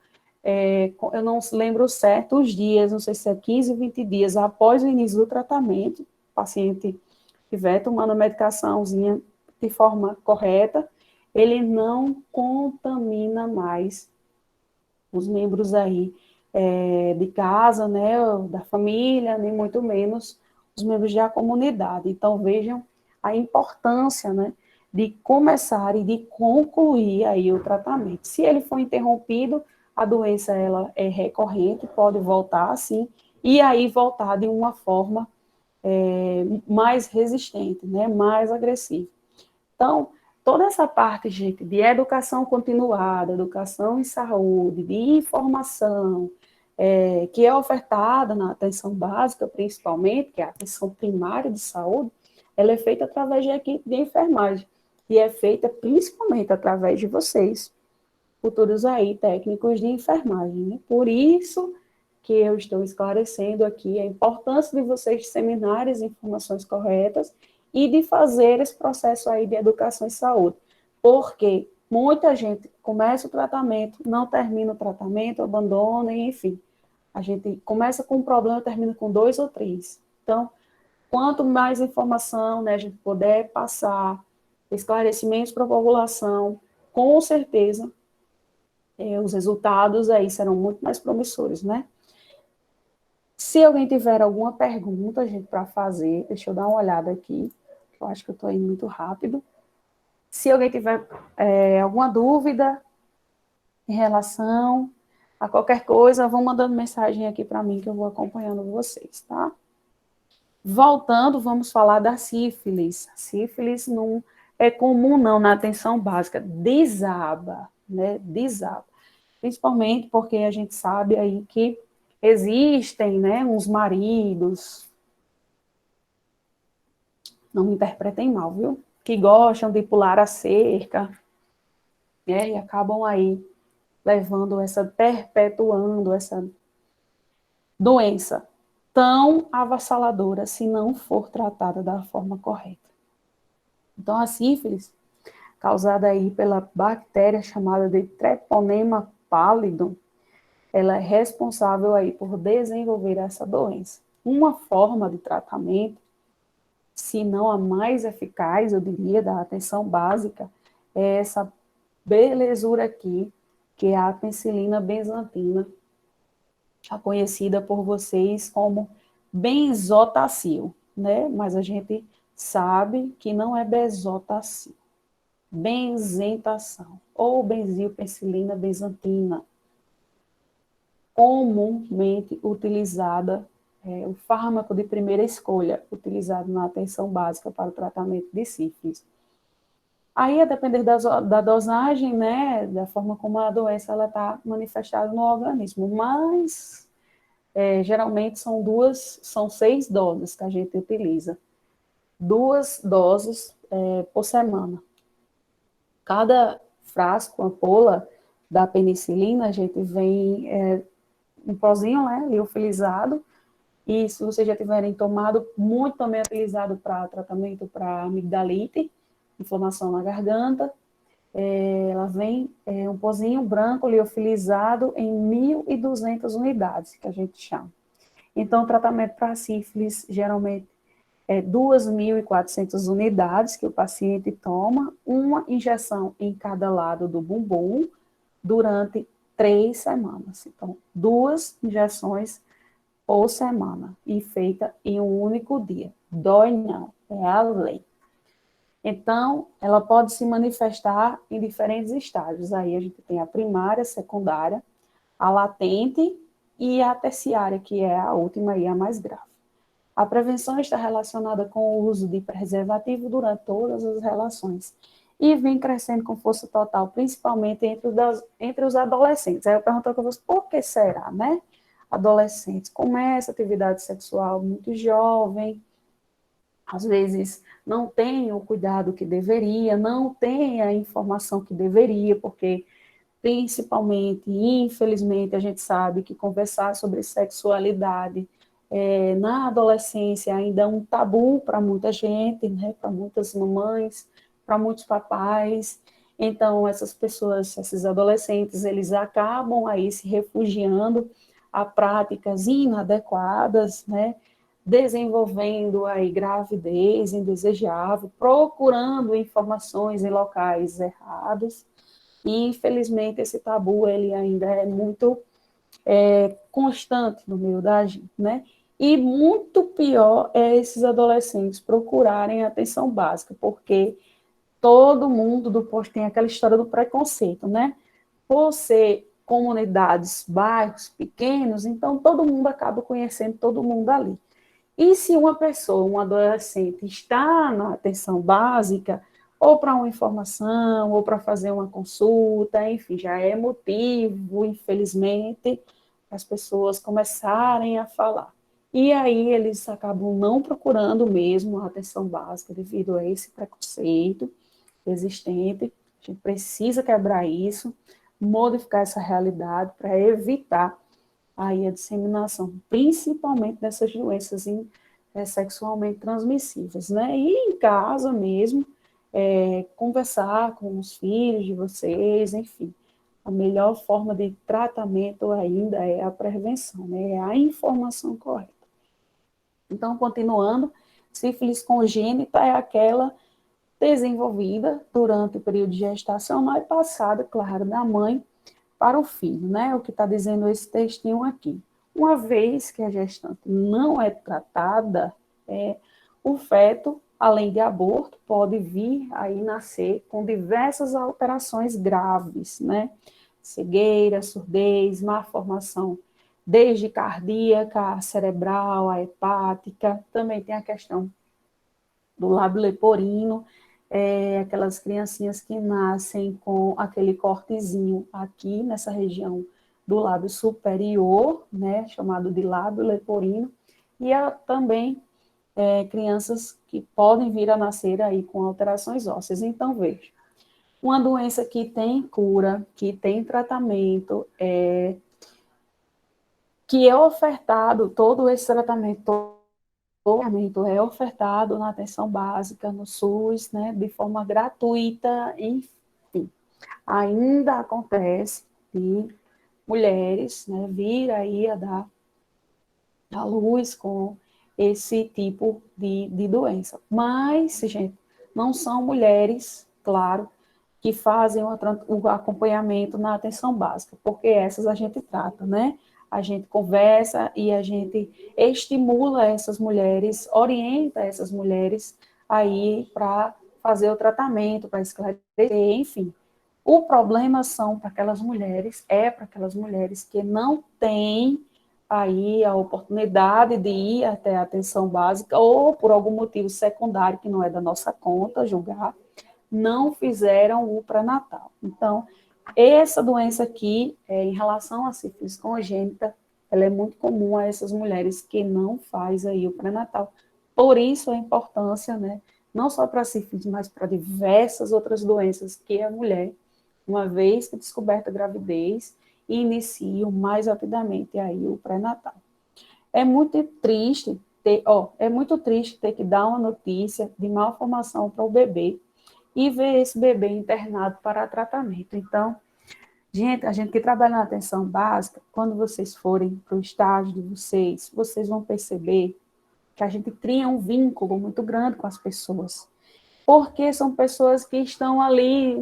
eu não lembro certo os dias, não sei se é 15 ou 20 dias após o início do tratamento, o paciente estiver tomando a medicaçãozinha de forma correta, ele não contamina mais os membros aí de casa, né, da família, nem muito menos os membros da comunidade. Então, vejam a importância, né, de começar e de concluir aí o tratamento. Se ele for interrompido, a doença ela é recorrente, pode voltar, sim, e aí voltar de uma forma, mais resistente, né, mais agressiva. Então, toda essa parte, gente, de educação continuada, educação em saúde, de informação, que é ofertada na atenção básica, principalmente, que é a atenção primária de saúde, ela é feita através de equipe de enfermagem, e é feita principalmente através de vocês, futuros aí técnicos de enfermagem, né? Por isso que eu estou esclarecendo aqui a importância de vocês disseminarem as informações corretas e de fazer esse processo aí de educação em saúde, porque muita gente começa o tratamento, não termina o tratamento, abandona, enfim. A gente começa com um problema e termina com 2 ou 3. Então, quanto mais informação, né, a gente puder passar, esclarecimentos para a população, com certeza, os resultados aí serão muito mais promissores, né? Se alguém tiver alguma pergunta, gente, para fazer, deixa eu dar uma olhada aqui, eu acho que eu estou indo muito rápido. Se alguém tiver alguma dúvida em relação a qualquer coisa, vão mandando mensagem aqui para mim que eu vou acompanhando vocês, tá? Voltando, vamos falar da sífilis. Sífilis não é comum não na atenção básica, desaba, né? Desaba. Principalmente porque a gente sabe aí que existem, né, uns maridos, não me interpretem mal, viu? Que gostam de pular a cerca, né, e acabam aí levando perpetuando essa doença tão avassaladora se não for tratada da forma correta. Então, a sífilis, causada aí pela bactéria chamada de Treponema pallidum, ela é responsável aí por desenvolver essa doença. Uma forma de tratamento, se não a mais eficaz, eu diria, da atenção básica, é essa belezura aqui, que é a penicilina benzatina, já conhecida por vocês como benzotacil, né? Mas a gente sabe que não é benzotacil. Benzentação, ou benzilpenicilina benzatina, comumente utilizada, o fármaco de primeira escolha, utilizado na atenção básica para o tratamento de sífilis. Aí, a depender da dosagem, né, da forma como a doença está manifestada no organismo, mas geralmente são 6 doses que a gente utiliza. 2 doses por semana. Cada frasco, ampola da penicilina, a gente vem um pozinho, né, liofilizado, e se vocês já tiverem tomado, muito também utilizado para tratamento para amigdalite, inflamação na garganta, ela vem um pozinho branco liofilizado em 1.200 unidades, que a gente chama. Então, o tratamento para sífilis, geralmente, 2.400 unidades que o paciente toma, uma injeção em cada lado do bumbum durante 3 semanas. Então, 2 injeções por semana e feita em um único dia. Dói não, é a lei. Então, ela pode se manifestar em diferentes estágios. Aí a gente tem a primária, a secundária, a latente e a terciária, que é a última e a mais grave. A prevenção está relacionada com o uso de preservativo durante todas as relações e vem crescendo com força total, principalmente entre os adolescentes. Aí eu pergunto para vocês, por que será, né? Adolescentes começa a atividade sexual muito jovem, às vezes não tem o cuidado que deveria, não tem a informação que deveria, porque principalmente, infelizmente, a gente sabe que conversar sobre sexualidade na adolescência ainda é um tabu para muita gente, né? Para muitas mamães, para muitos papais. Então, essas pessoas, esses adolescentes, eles acabam aí se refugiando a práticas inadequadas, né? Desenvolvendo aí gravidez indesejável, procurando informações em locais errados. E, infelizmente, esse tabu ele ainda é muito constante no meio da gente, né? E muito pior é esses adolescentes procurarem atenção básica, porque todo mundo do posto tem aquela história do preconceito, né? Por ser comunidades, bairros pequenos, então todo mundo acaba conhecendo todo mundo ali. E se uma pessoa, um adolescente, está na atenção básica, ou para uma informação, ou para fazer uma consulta, enfim, já é motivo, infelizmente, as pessoas começarem a falar. E aí eles acabam não procurando mesmo a atenção básica devido a esse preconceito existente. A gente precisa quebrar isso, modificar essa realidade para evitar aí a disseminação, principalmente dessas doenças sexualmente transmissíveis, né? E em casa mesmo, conversar com os filhos de vocês, enfim. A melhor forma de tratamento ainda é a prevenção, né? É a informação correta. Então, continuando, sífilis congênita é aquela desenvolvida durante o período de gestação e passada, claro, da mãe para o filho, né? O que está dizendo esse textinho aqui. Uma vez que a gestante não é tratada, o feto, além de aborto, pode vir aí nascer com diversas alterações graves, né? Cegueira, surdez, má formação, desde cardíaca, a cerebral, a hepática, também tem a questão do lábio leporino, aquelas criancinhas que nascem com aquele cortezinho aqui nessa região do lábio superior, né, chamado de lábio leporino, e também crianças que podem vir a nascer aí com alterações ósseas. Então, veja, uma doença que tem cura, que tem tratamento, que é ofertado, todo esse tratamento é ofertado na atenção básica, no SUS, né, de forma gratuita, enfim. Ainda acontece de mulheres, né, vir aí a dar à luz com esse tipo de doença. Mas, gente, não são mulheres, claro, que fazem o acompanhamento na atenção básica, porque essas a gente trata, né? A gente conversa e a gente estimula essas mulheres, orienta essas mulheres aí para fazer o tratamento, para esclarecer, enfim. O problema são para aquelas mulheres, para aquelas mulheres que não têm aí a oportunidade de ir até a atenção básica ou por algum motivo secundário que não é da nossa conta julgar, não fizeram o pré-natal. Então, essa doença aqui, em relação à sífilis congênita, ela é muito comum a essas mulheres que não faz aí o pré-natal. Por isso a importância, né, não só para a sífilis, mas para diversas outras doenças que a mulher, uma vez que descoberta a gravidez, inicia o mais rapidamente aí o pré-natal. É muito triste ter que dar uma notícia de malformação para o bebê e ver esse bebê internado para tratamento. Então, gente, a gente que trabalha na atenção básica, quando vocês forem para o estágio de vocês, vocês vão perceber que a gente cria um vínculo muito grande com as pessoas, porque são pessoas que estão ali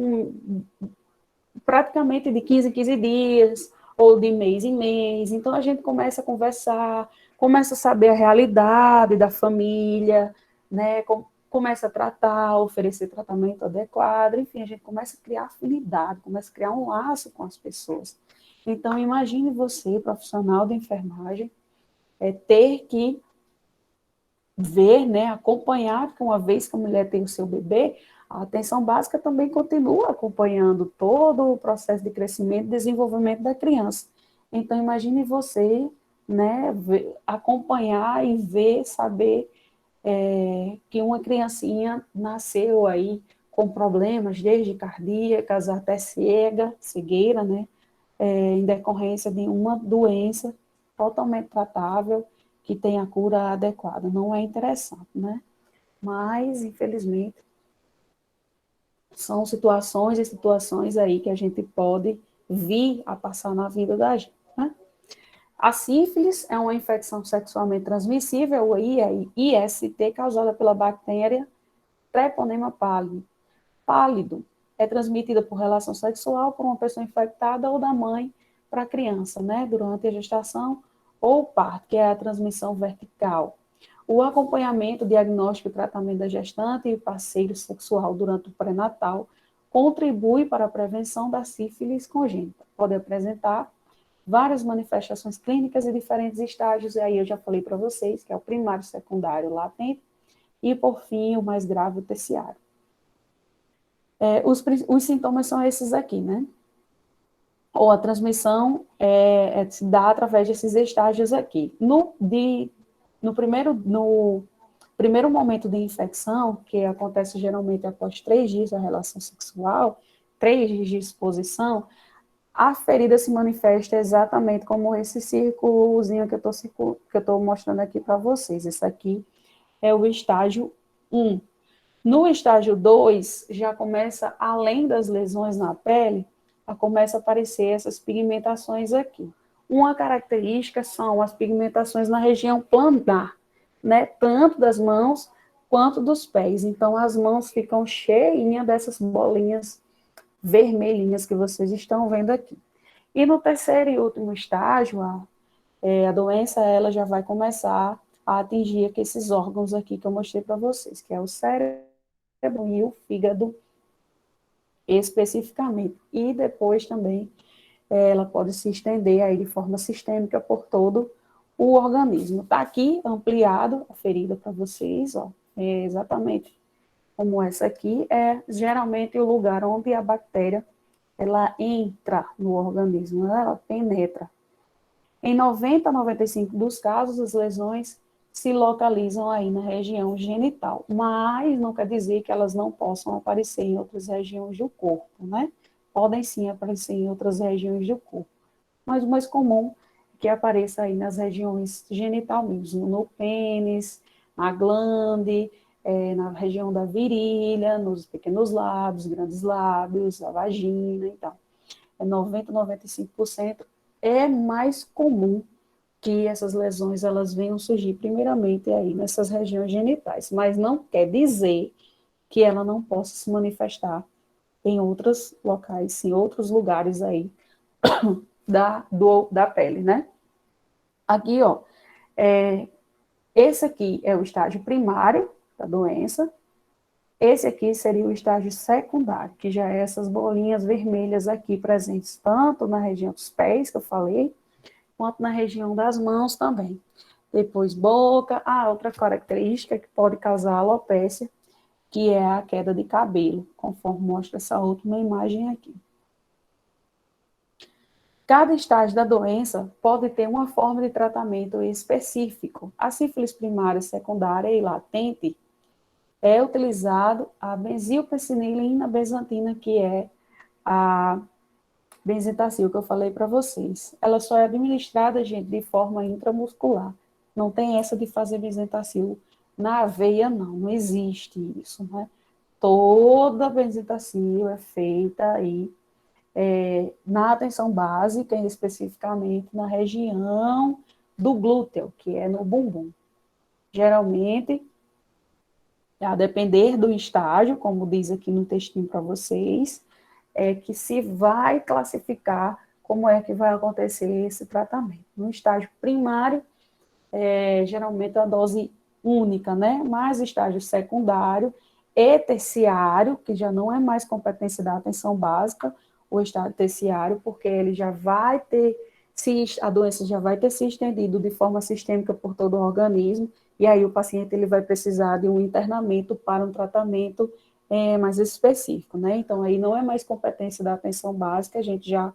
praticamente de 15 em 15 dias, ou de mês em mês, então a gente começa a conversar, começa a saber a realidade da família, né, começa a tratar, oferecer tratamento adequado, enfim, a gente começa a criar afinidade, começa a criar um laço com as pessoas. Então, imagine você, profissional de enfermagem, ter que ver, né, acompanhar, que uma vez que a mulher tem o seu bebê, a atenção básica também continua acompanhando todo o processo de crescimento e desenvolvimento da criança. Então, imagine você, né, acompanhar e ver, saber que uma criancinha nasceu aí com problemas, desde cardíacas até cegueira, né, em decorrência de uma doença totalmente tratável, que tem a cura adequada. Não é interessante, né? Mas, infelizmente, são situações e situações aí que a gente pode vir a passar na vida da gente, né? A sífilis é uma infecção sexualmente transmissível, o IST, causada pela bactéria Treponema pálido. Pálido é transmitida por relação sexual por uma pessoa infectada ou da mãe para a criança, né, durante a gestação ou parto, que é a transmissão vertical. O acompanhamento, diagnóstico e tratamento da gestante e parceiro sexual durante o pré-natal contribui para a prevenção da sífilis congênita. Pode apresentar várias manifestações clínicas e diferentes estágios, e aí eu já falei para vocês, que é o primário, secundário, latente, e por fim, o mais grave, o terciário. Os sintomas são esses aqui, né? Ou a transmissão se dá através desses estágios aqui. No primeiro momento de infecção, que acontece geralmente após 3 dias da relação sexual, 3 dias de exposição, a ferida se manifesta exatamente como esse círculozinho que eu estou mostrando aqui para vocês. Esse aqui é o estágio 1. No estágio 2, já começa, além das lesões na pele, começa a aparecer essas pigmentações aqui. Uma característica são as pigmentações na região planar, né? Tanto das mãos quanto dos pés. Então, as mãos ficam cheinhas dessas bolinhas vermelhinhas que vocês estão vendo aqui. E no terceiro e último estágio, a doença ela já vai começar a atingir aqui esses órgãos aqui que eu mostrei para vocês, que é o cérebro e o fígado especificamente. E depois também ela pode se estender aí de forma sistêmica por todo o organismo. Está aqui ampliado a ferida para vocês, ó, exatamente como essa aqui, geralmente o lugar onde a bactéria ela entra no organismo, né? Ela penetra. Em 90 a 95 dos casos, as lesões se localizam aí na região genital, mas não quer dizer que elas não possam aparecer em outras regiões do corpo, né? Podem sim aparecer em outras regiões do corpo, mas o mais comum é que apareça aí nas regiões genital mesmo, no pênis, na glande, na região da virilha, nos pequenos lábios, grandes lábios, a vagina, então. 90 a 95% é mais comum que essas lesões elas venham surgir primeiramente aí nessas regiões genitais, mas não quer dizer que ela não possa se manifestar em outros locais, em outros lugares aí da pele, né? Aqui, ó, esse aqui é o estágio primário da doença, esse aqui seria o estágio secundário, que já é essas bolinhas vermelhas aqui presentes tanto na região dos pés, que eu falei, quanto na região das mãos também. Depois boca, outra característica que pode causar alopécia, que é a queda de cabelo, conforme mostra essa última imagem aqui. Cada estágio da doença pode ter uma forma de tratamento específico. A sífilis primária, secundária e latente é utilizado a benzilpenicilina benzatina, que é a benzetacil que eu falei para vocês. Ela só é administrada, gente, de forma intramuscular. Não tem essa de fazer benzetacil na veia, não existe isso, né? Toda benzetacil é feita aí na atenção básica, especificamente na região do glúteo, que é no bumbum. Geralmente, a depender do estágio, como diz aqui no textinho para vocês, que se vai classificar como é que vai acontecer esse tratamento. No estágio primário, geralmente a dose única, né? Mas estágio secundário e terciário, que já não é mais competência da atenção básica, o estágio terciário, porque ele já vai ter, a doença já vai ter se estendido de forma sistêmica por todo o organismo, e aí o paciente ele vai precisar de um internamento para um tratamento mais específico, né? Então, aí não é mais competência da atenção básica, a gente já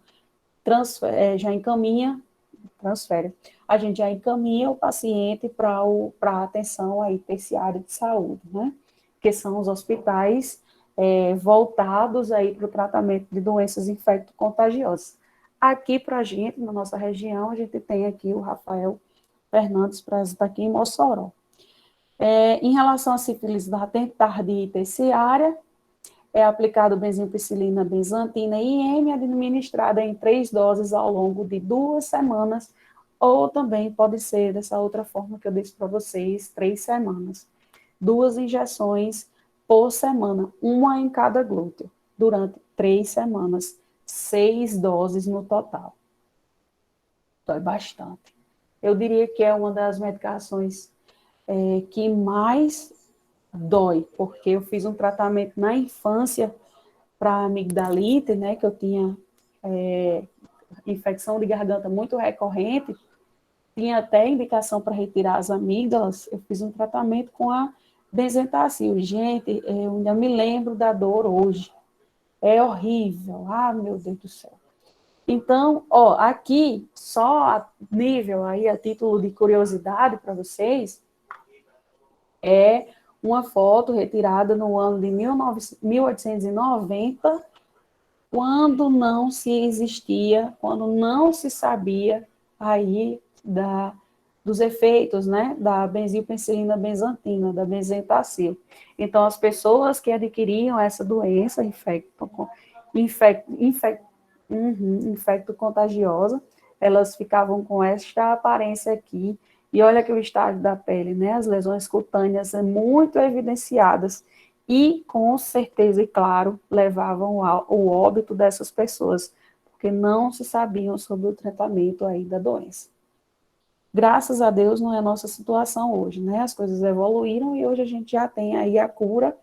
a gente já encaminha o paciente para a atenção aí terciária de saúde, né? Que são os hospitais voltados aí para o tratamento de doenças infecto-contagiosas. Aqui para a gente, na nossa região, a gente tem aqui o Rafael Fernandes Prazo, está aqui em Mossoró. Em relação à sífilis latente, tardia e terciária, é aplicado benzimpicilina benzatina IM, administrada em 3 doses ao longo de 2 semanas, ou também pode ser dessa outra forma que eu disse para vocês, 3 semanas. 2 injeções por semana, uma em cada glúteo, durante 3 semanas, 6 doses no total. Dói bastante. Eu diria que é uma das medicações que mais dói, porque eu fiz um tratamento na infância para amigdalite, né, que eu tinha infecção de garganta muito recorrente, tinha até indicação para retirar as amígdalas, eu fiz um tratamento com a benzetacil. Gente, eu ainda me lembro da dor hoje, É horrível. Ah, meu Deus do céu. Então, ó, aqui, só a nível aí, a título de curiosidade para vocês, é uma foto retirada no ano de 1890, quando não se existia, quando não se sabia aí dos efeitos, né, da benzilpenicilina benzatina, da benzentacil. Então, as pessoas que adquiriam essa doença infecto-contagiosa, elas ficavam com esta aparência aqui, e olha que o estágio da pele, né, as lesões cutâneas muito evidenciadas, e com certeza, e claro, levavam ao óbito dessas pessoas, porque não se sabiam sobre o tratamento aí da doença. Graças a Deus não é a nossa situação hoje, né? As coisas evoluíram e hoje a gente já tem aí a cura,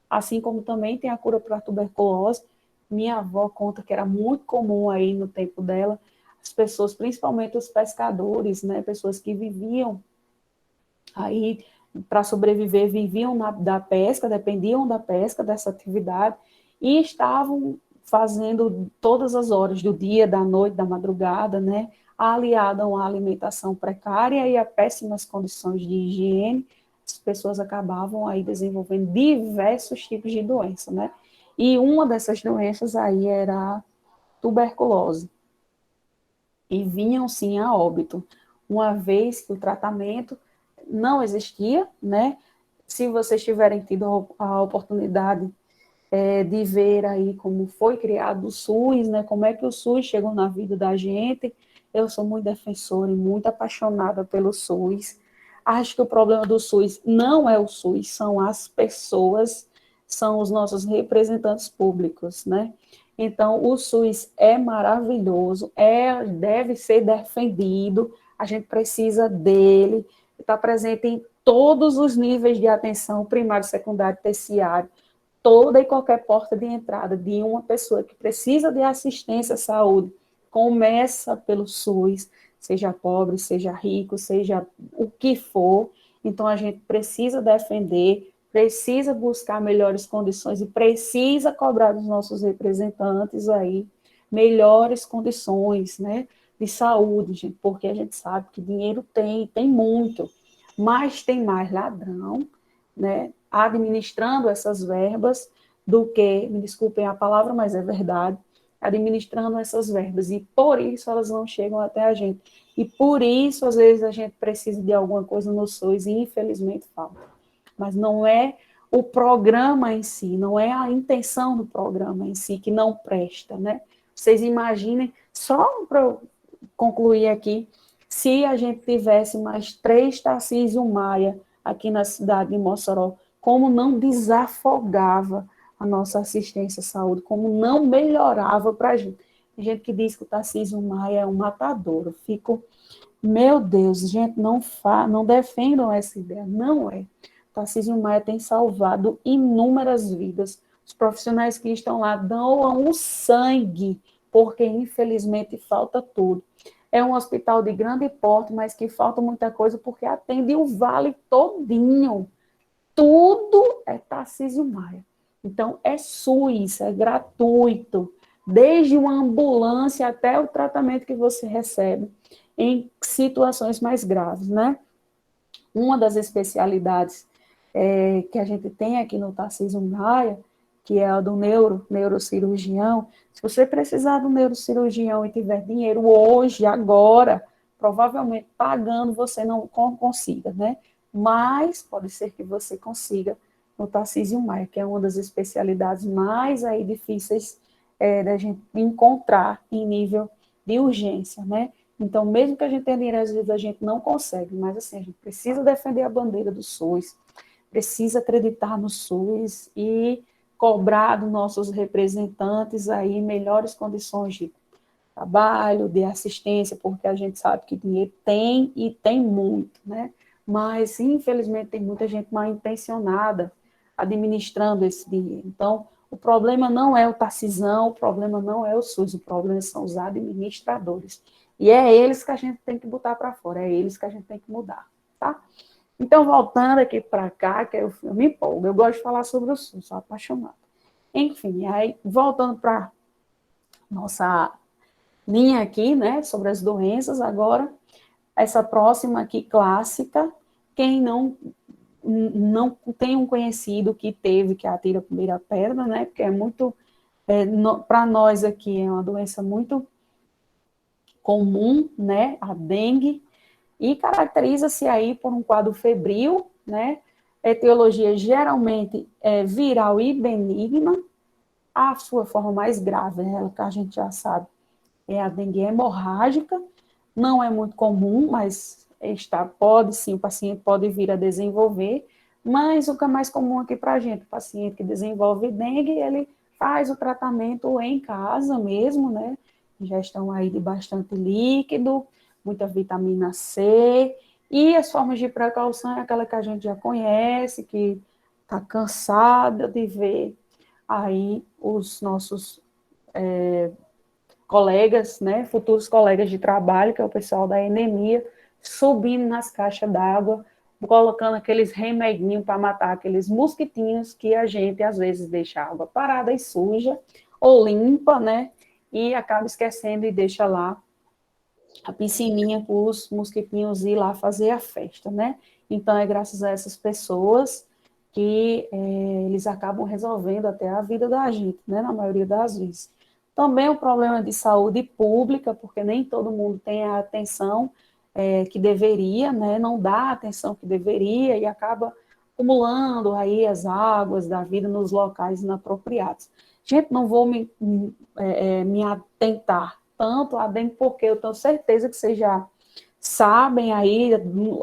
assim como também tem a cura para a tuberculose. Minha avó conta que era muito comum aí no tempo dela, as pessoas, principalmente os pescadores, né? Pessoas que viviam aí para sobreviver, viviam da pesca, dependiam da pesca, dessa atividade, e estavam fazendo todas as horas do dia, da noite, da madrugada, né? Aliada a uma alimentação precária e a péssimas condições de higiene, as pessoas acabavam aí desenvolvendo diversos tipos de doença, né? E uma dessas doenças aí era a tuberculose. E vinham sim a óbito, uma vez que o tratamento não existia, né? Se vocês tiverem tido a oportunidade de ver aí como foi criado o SUS, né? Como é que o SUS chegou na vida da gente, eu sou muito defensora e muito apaixonada pelo SUS. Acho que o problema do SUS não é o SUS, são as pessoas, são os nossos representantes públicos, né? Então, o SUS é maravilhoso, deve ser defendido, a gente precisa dele, está presente em todos os níveis de atenção, primário, secundário, terciário, toda e qualquer porta de entrada de uma pessoa que precisa de assistência à saúde, começa pelo SUS, seja pobre, seja rico, seja o que for. Então, a gente precisa defender, precisa buscar melhores condições e precisa cobrar dos nossos representantes aí melhores condições, né, de saúde, gente, porque a gente sabe que dinheiro tem muito, mas tem mais ladrão, né, administrando essas verbas do que, me desculpem a palavra, mas é verdade, administrando essas verbas, e por isso elas não chegam até a gente. E por isso, às vezes, a gente precisa de alguma coisa no SUS, e infelizmente falta. Mas não é o programa em si, não é a intenção do programa em si que não presta, né? Vocês imaginem, só para concluir aqui, se a gente tivesse mais 3 Tarcísio Maia aqui na cidade de Mossoró, como não desafogava a nossa assistência à saúde, como não melhorava para a gente. Tem gente que diz que o Tarcísio Maia é um matador. Eu fico, meu Deus, gente, não defendam essa ideia, não é. O Tarcísio Maia tem salvado inúmeras vidas. Os profissionais que estão lá doam o sangue, porque infelizmente falta tudo. É um hospital de grande porte, mas que falta muita coisa, porque atende o vale todinho. Tudo é Tarcísio Maia. Então, é SUS, é gratuito, desde uma ambulância até o tratamento que você recebe em situações mais graves, né? Uma das especialidades que a gente tem aqui no Tarcísio Maia, que é a do neurocirurgião, se você precisar do neurocirurgião e tiver dinheiro hoje, agora, provavelmente pagando você não consiga, né? Mas pode ser que você consiga no Tarcísio Maia, que é uma das especialidades mais aí difíceis da gente encontrar em nível de urgência, né? Então, mesmo que a gente tenha dinheiro, às vezes a gente não consegue, mas assim, a gente precisa defender a bandeira do SUS, precisa acreditar no SUS e cobrar dos nossos representantes aí melhores condições de trabalho, de assistência, porque a gente sabe que dinheiro tem e tem muito, né? Mas, infelizmente, tem muita gente mal intencionada administrando esse dinheiro. Então, o problema não é o Tarcisão, o problema não é o SUS, o problema são os administradores. E é eles que a gente tem que botar para fora, é eles que a gente tem que mudar, tá? Então, voltando aqui para cá, que eu me empolgo, eu gosto de falar sobre o SUS, sou apaixonada. Enfim, aí voltando para nossa linha aqui, né, sobre as doenças, agora, essa próxima aqui, clássica, quem não tem um conhecido que teve, que atira a primeira pedra, né, porque é muito, para nós aqui, é uma doença muito comum, né, a dengue, e caracteriza-se aí por um quadro febril, né, etiologia geralmente viral e benigna, a sua forma mais grave, né, que a gente já sabe, é a dengue hemorrágica, não é muito comum, mas pode sim, o paciente pode vir a desenvolver, mas o que é mais comum aqui para a gente, o paciente que desenvolve dengue, ele faz o tratamento em casa mesmo, né? Ingestão aí de bastante líquido, muita vitamina C, e as formas de precaução é aquela que a gente já conhece, que está cansada de ver aí os nossos colegas, né, futuros colegas de trabalho, que é o pessoal da anemia, subindo nas caixas d'água, colocando aqueles remedinhos para matar aqueles mosquitinhos que a gente, às vezes, deixa a água parada e suja, ou limpa, né, e acaba esquecendo e deixa lá a piscininha para os mosquitinhos ir lá fazer a festa, né. Então, é graças a essas pessoas que eles acabam resolvendo até a vida da gente, né, na maioria das vezes. Também o problema de saúde pública, porque nem todo mundo tem a atenção que deveria, né, não dá a atenção que deveria e acaba acumulando aí as águas da vida nos locais inapropriados. Gente, não vou me atentar tanto a dengue, porque eu tenho certeza que vocês já sabem aí,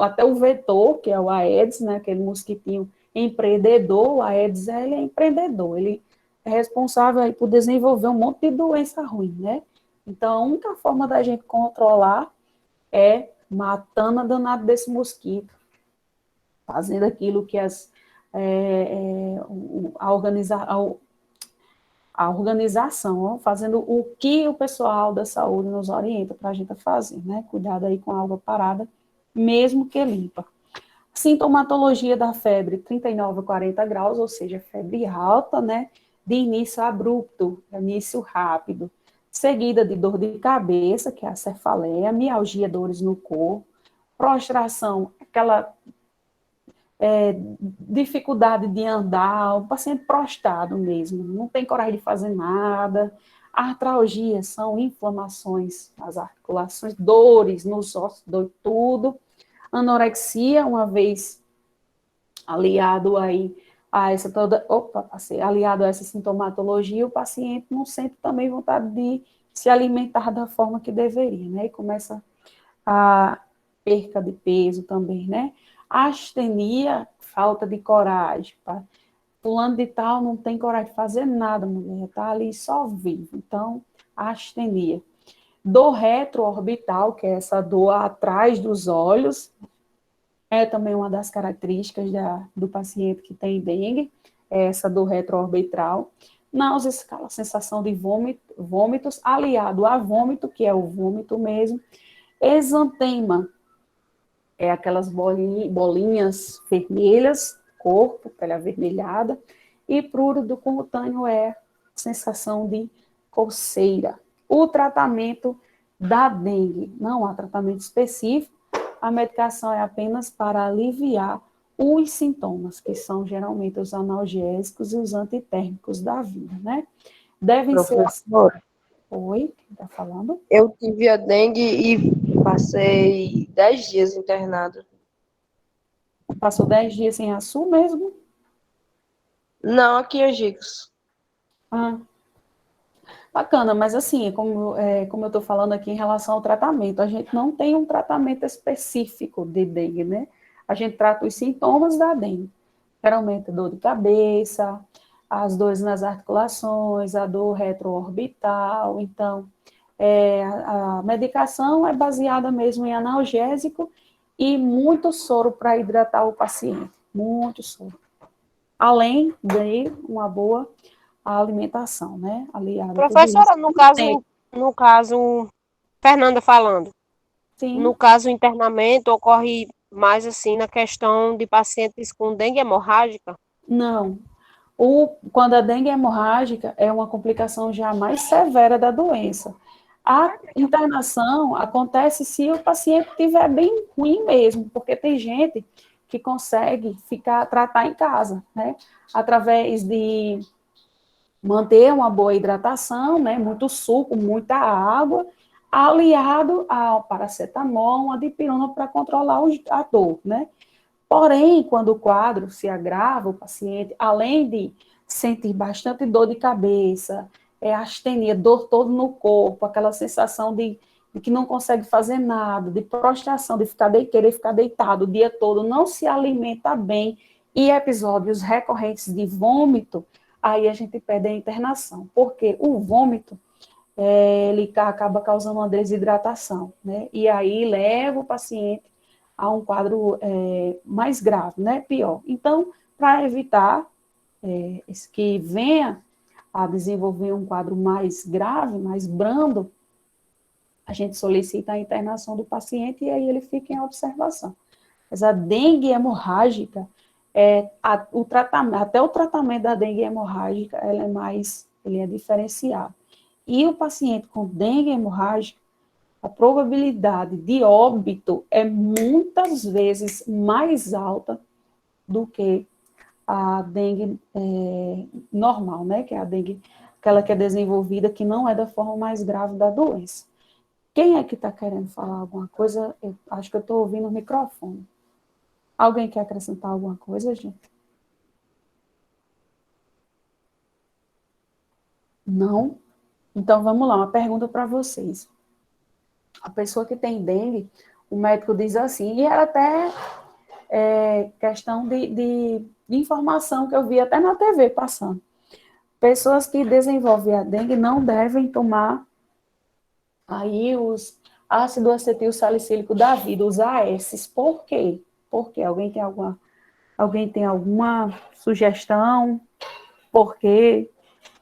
até o vetor, que é o Aedes, né, aquele mosquitinho empreendedor, o Aedes ele é empreendedor, ele é responsável aí por desenvolver um monte de doença ruim, né? Então, a única forma da gente controlar é matando a danada desse mosquito, fazendo aquilo que a organização, ó, fazendo o que o pessoal da saúde nos orienta para a gente fazer, né? Cuidado aí com a água parada, mesmo que limpa. Sintomatologia da febre 39 a 40 graus, ou seja, febre alta, né? De início abrupto, início rápido, seguida de dor de cabeça, que é a cefaleia, mialgia, dores no corpo, prostração, aquela dificuldade de andar, o paciente prostrado mesmo, não tem coragem de fazer nada. Artralgia são inflamações nas articulações, dores nos ossos, dor tudo. Anorexia, uma vez aliado aí a essa toda, aliado a essa sintomatologia, o paciente não sente também vontade de se alimentar da forma que deveria, né? E começa a perca de peso também, né? Astenia, falta de coragem. Fulano de tal não tem coragem de fazer nada, mulher, tá ali só vivo. Então, astenia. Dor retroorbital, que é essa dor atrás dos olhos, é também uma das características do paciente que tem dengue, é essa dor retroorbital. Náuseas, aquela sensação de vômitos, aliado a vômito, que é o vômito mesmo. Exantema, é aquelas bolinhas vermelhas, corpo, pele avermelhada. E prurido cutâneo é sensação de coceira. O tratamento da dengue, não há tratamento específico, a medicação é apenas para aliviar os sintomas, que são geralmente os analgésicos e os antitérmicos da vida, né? Devem ser... Oi, quem está falando? Eu tive a dengue e passei 10 dias internado. Passou 10 dias sem açúcar mesmo? Não, aqui em Angicos. Ah, bacana, mas assim, como eu estou falando aqui em relação ao tratamento, a gente não tem um tratamento específico de dengue, né? A gente trata os sintomas da dengue. Geralmente dor de cabeça, as dores nas articulações, a dor retroorbital. Então, a medicação é baseada mesmo em analgésico e muito soro para hidratar o paciente. Muito soro. Além de uma boa alimentação, né? Aliada a tudo isso. Professora, no caso, Fernanda falando, Sim. No caso, o internamento ocorre mais assim na questão de pacientes com dengue hemorrágica? Não. Quando a dengue hemorrágica é uma complicação já mais severa da doença. A internação acontece se o paciente estiver bem ruim mesmo, porque tem gente que consegue tratar em casa, né? Através de manter uma boa hidratação, né? Muito suco, muita água, aliado ao paracetamol, uma dipirona para controlar a dor, né? Porém, quando o quadro se agrava, o paciente, além de sentir bastante dor de cabeça, astenia, dor todo no corpo, aquela sensação de que não consegue fazer nada, de prostração, de querer ficar deitado o dia todo, não se alimenta bem, e episódios recorrentes de vômito, aí a gente pede a internação, porque o vômito, ele acaba causando uma desidratação, né? E aí leva o paciente a um quadro mais grave, né? Pior. Então, para evitar que venha a desenvolver um quadro mais grave, mais brando, a gente solicita a internação do paciente e aí ele fica em observação. Mas a dengue hemorrágica, até o tratamento da dengue hemorrágica, ele é diferenciado. E o paciente com dengue hemorrágica, a probabilidade de óbito é muitas vezes mais alta do que a dengue normal, né? Que é a dengue, aquela que é desenvolvida, que não é da forma mais grave da doença. Quem é que está querendo falar alguma coisa? Eu acho que eu estou ouvindo o microfone. Alguém quer acrescentar alguma coisa, gente? Não? Então, vamos lá, uma pergunta para vocês. A pessoa que tem dengue, o médico diz assim, e era até questão de informação que eu vi até na TV passando. Pessoas que desenvolvem a dengue não devem tomar aí os ácido acetil salicílico da vida, os AS. Por quê? Porque alguém tem alguma sugestão? Por quê?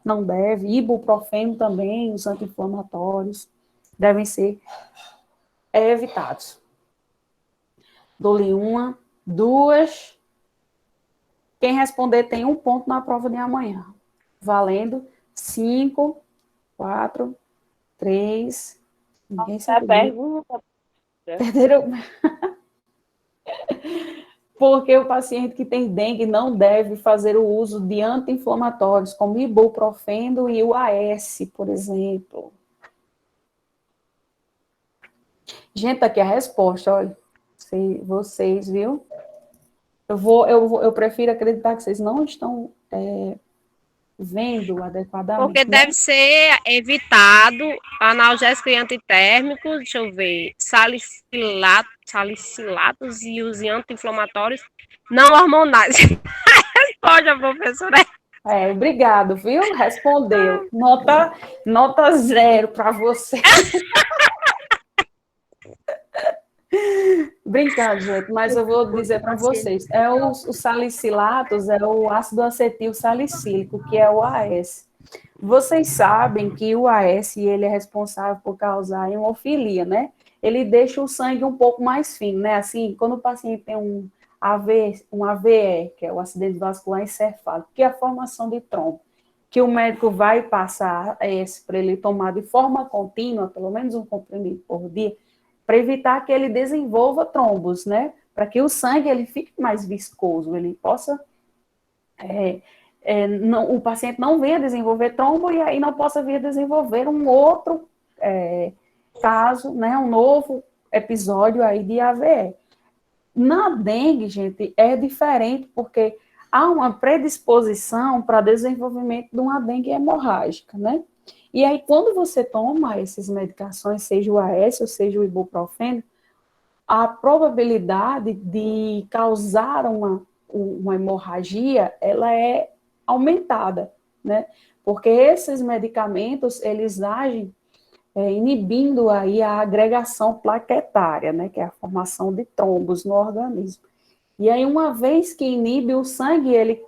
Não deve. Ibuprofeno também, os anti-inflamatórios, devem ser evitados. Dou-lhe uma, duas. Quem responder tem um ponto na prova de amanhã. Valendo 5, 4, 3. Ninguém sabe. Pergunta. Perderam. Porque o paciente que tem dengue não deve fazer o uso de anti-inflamatórios, como ibuprofeno e o AS, por exemplo. Gente, aqui a resposta, olha. Vocês, viu? Eu prefiro acreditar que vocês não estão vendo adequadamente. Porque deve ser evitado analgésico e antitérmico, deixa eu ver, salicilatos e os anti-inflamatórios não hormonais. Responde, professora. Obrigado, viu? Respondeu. Nota 0 para você. Brincando, gente, mas eu vou dizer para vocês, os salicilatos, é o ácido acetil salicílico, que é o AS. Vocês sabem que o AS, ele é responsável por causar hemofilia, né? Ele deixa o sangue um pouco mais fino, né? Assim, quando o paciente tem um AVE, que é o acidente vascular encefálico, que é a formação de trombo, que o médico vai passar para ele tomar de forma contínua, pelo menos um comprimido por dia, para evitar que ele desenvolva trombos, né? Para que o sangue ele fique mais viscoso, ele possa o paciente não venha desenvolver trombo e aí não possa vir a desenvolver um outro caso, né? Um novo episódio aí de AVE. Na dengue, gente, é diferente porque há uma predisposição para desenvolvimento de uma dengue hemorrágica, né? E aí, quando você toma essas medicações, seja o AS ou seja o ibuprofeno, a probabilidade de causar uma hemorragia, ela é aumentada, né? Porque esses medicamentos, eles agem inibindo aí a agregação plaquetária, né? Que é a formação de trombos no organismo. E aí, uma vez que inibe o sangue, ele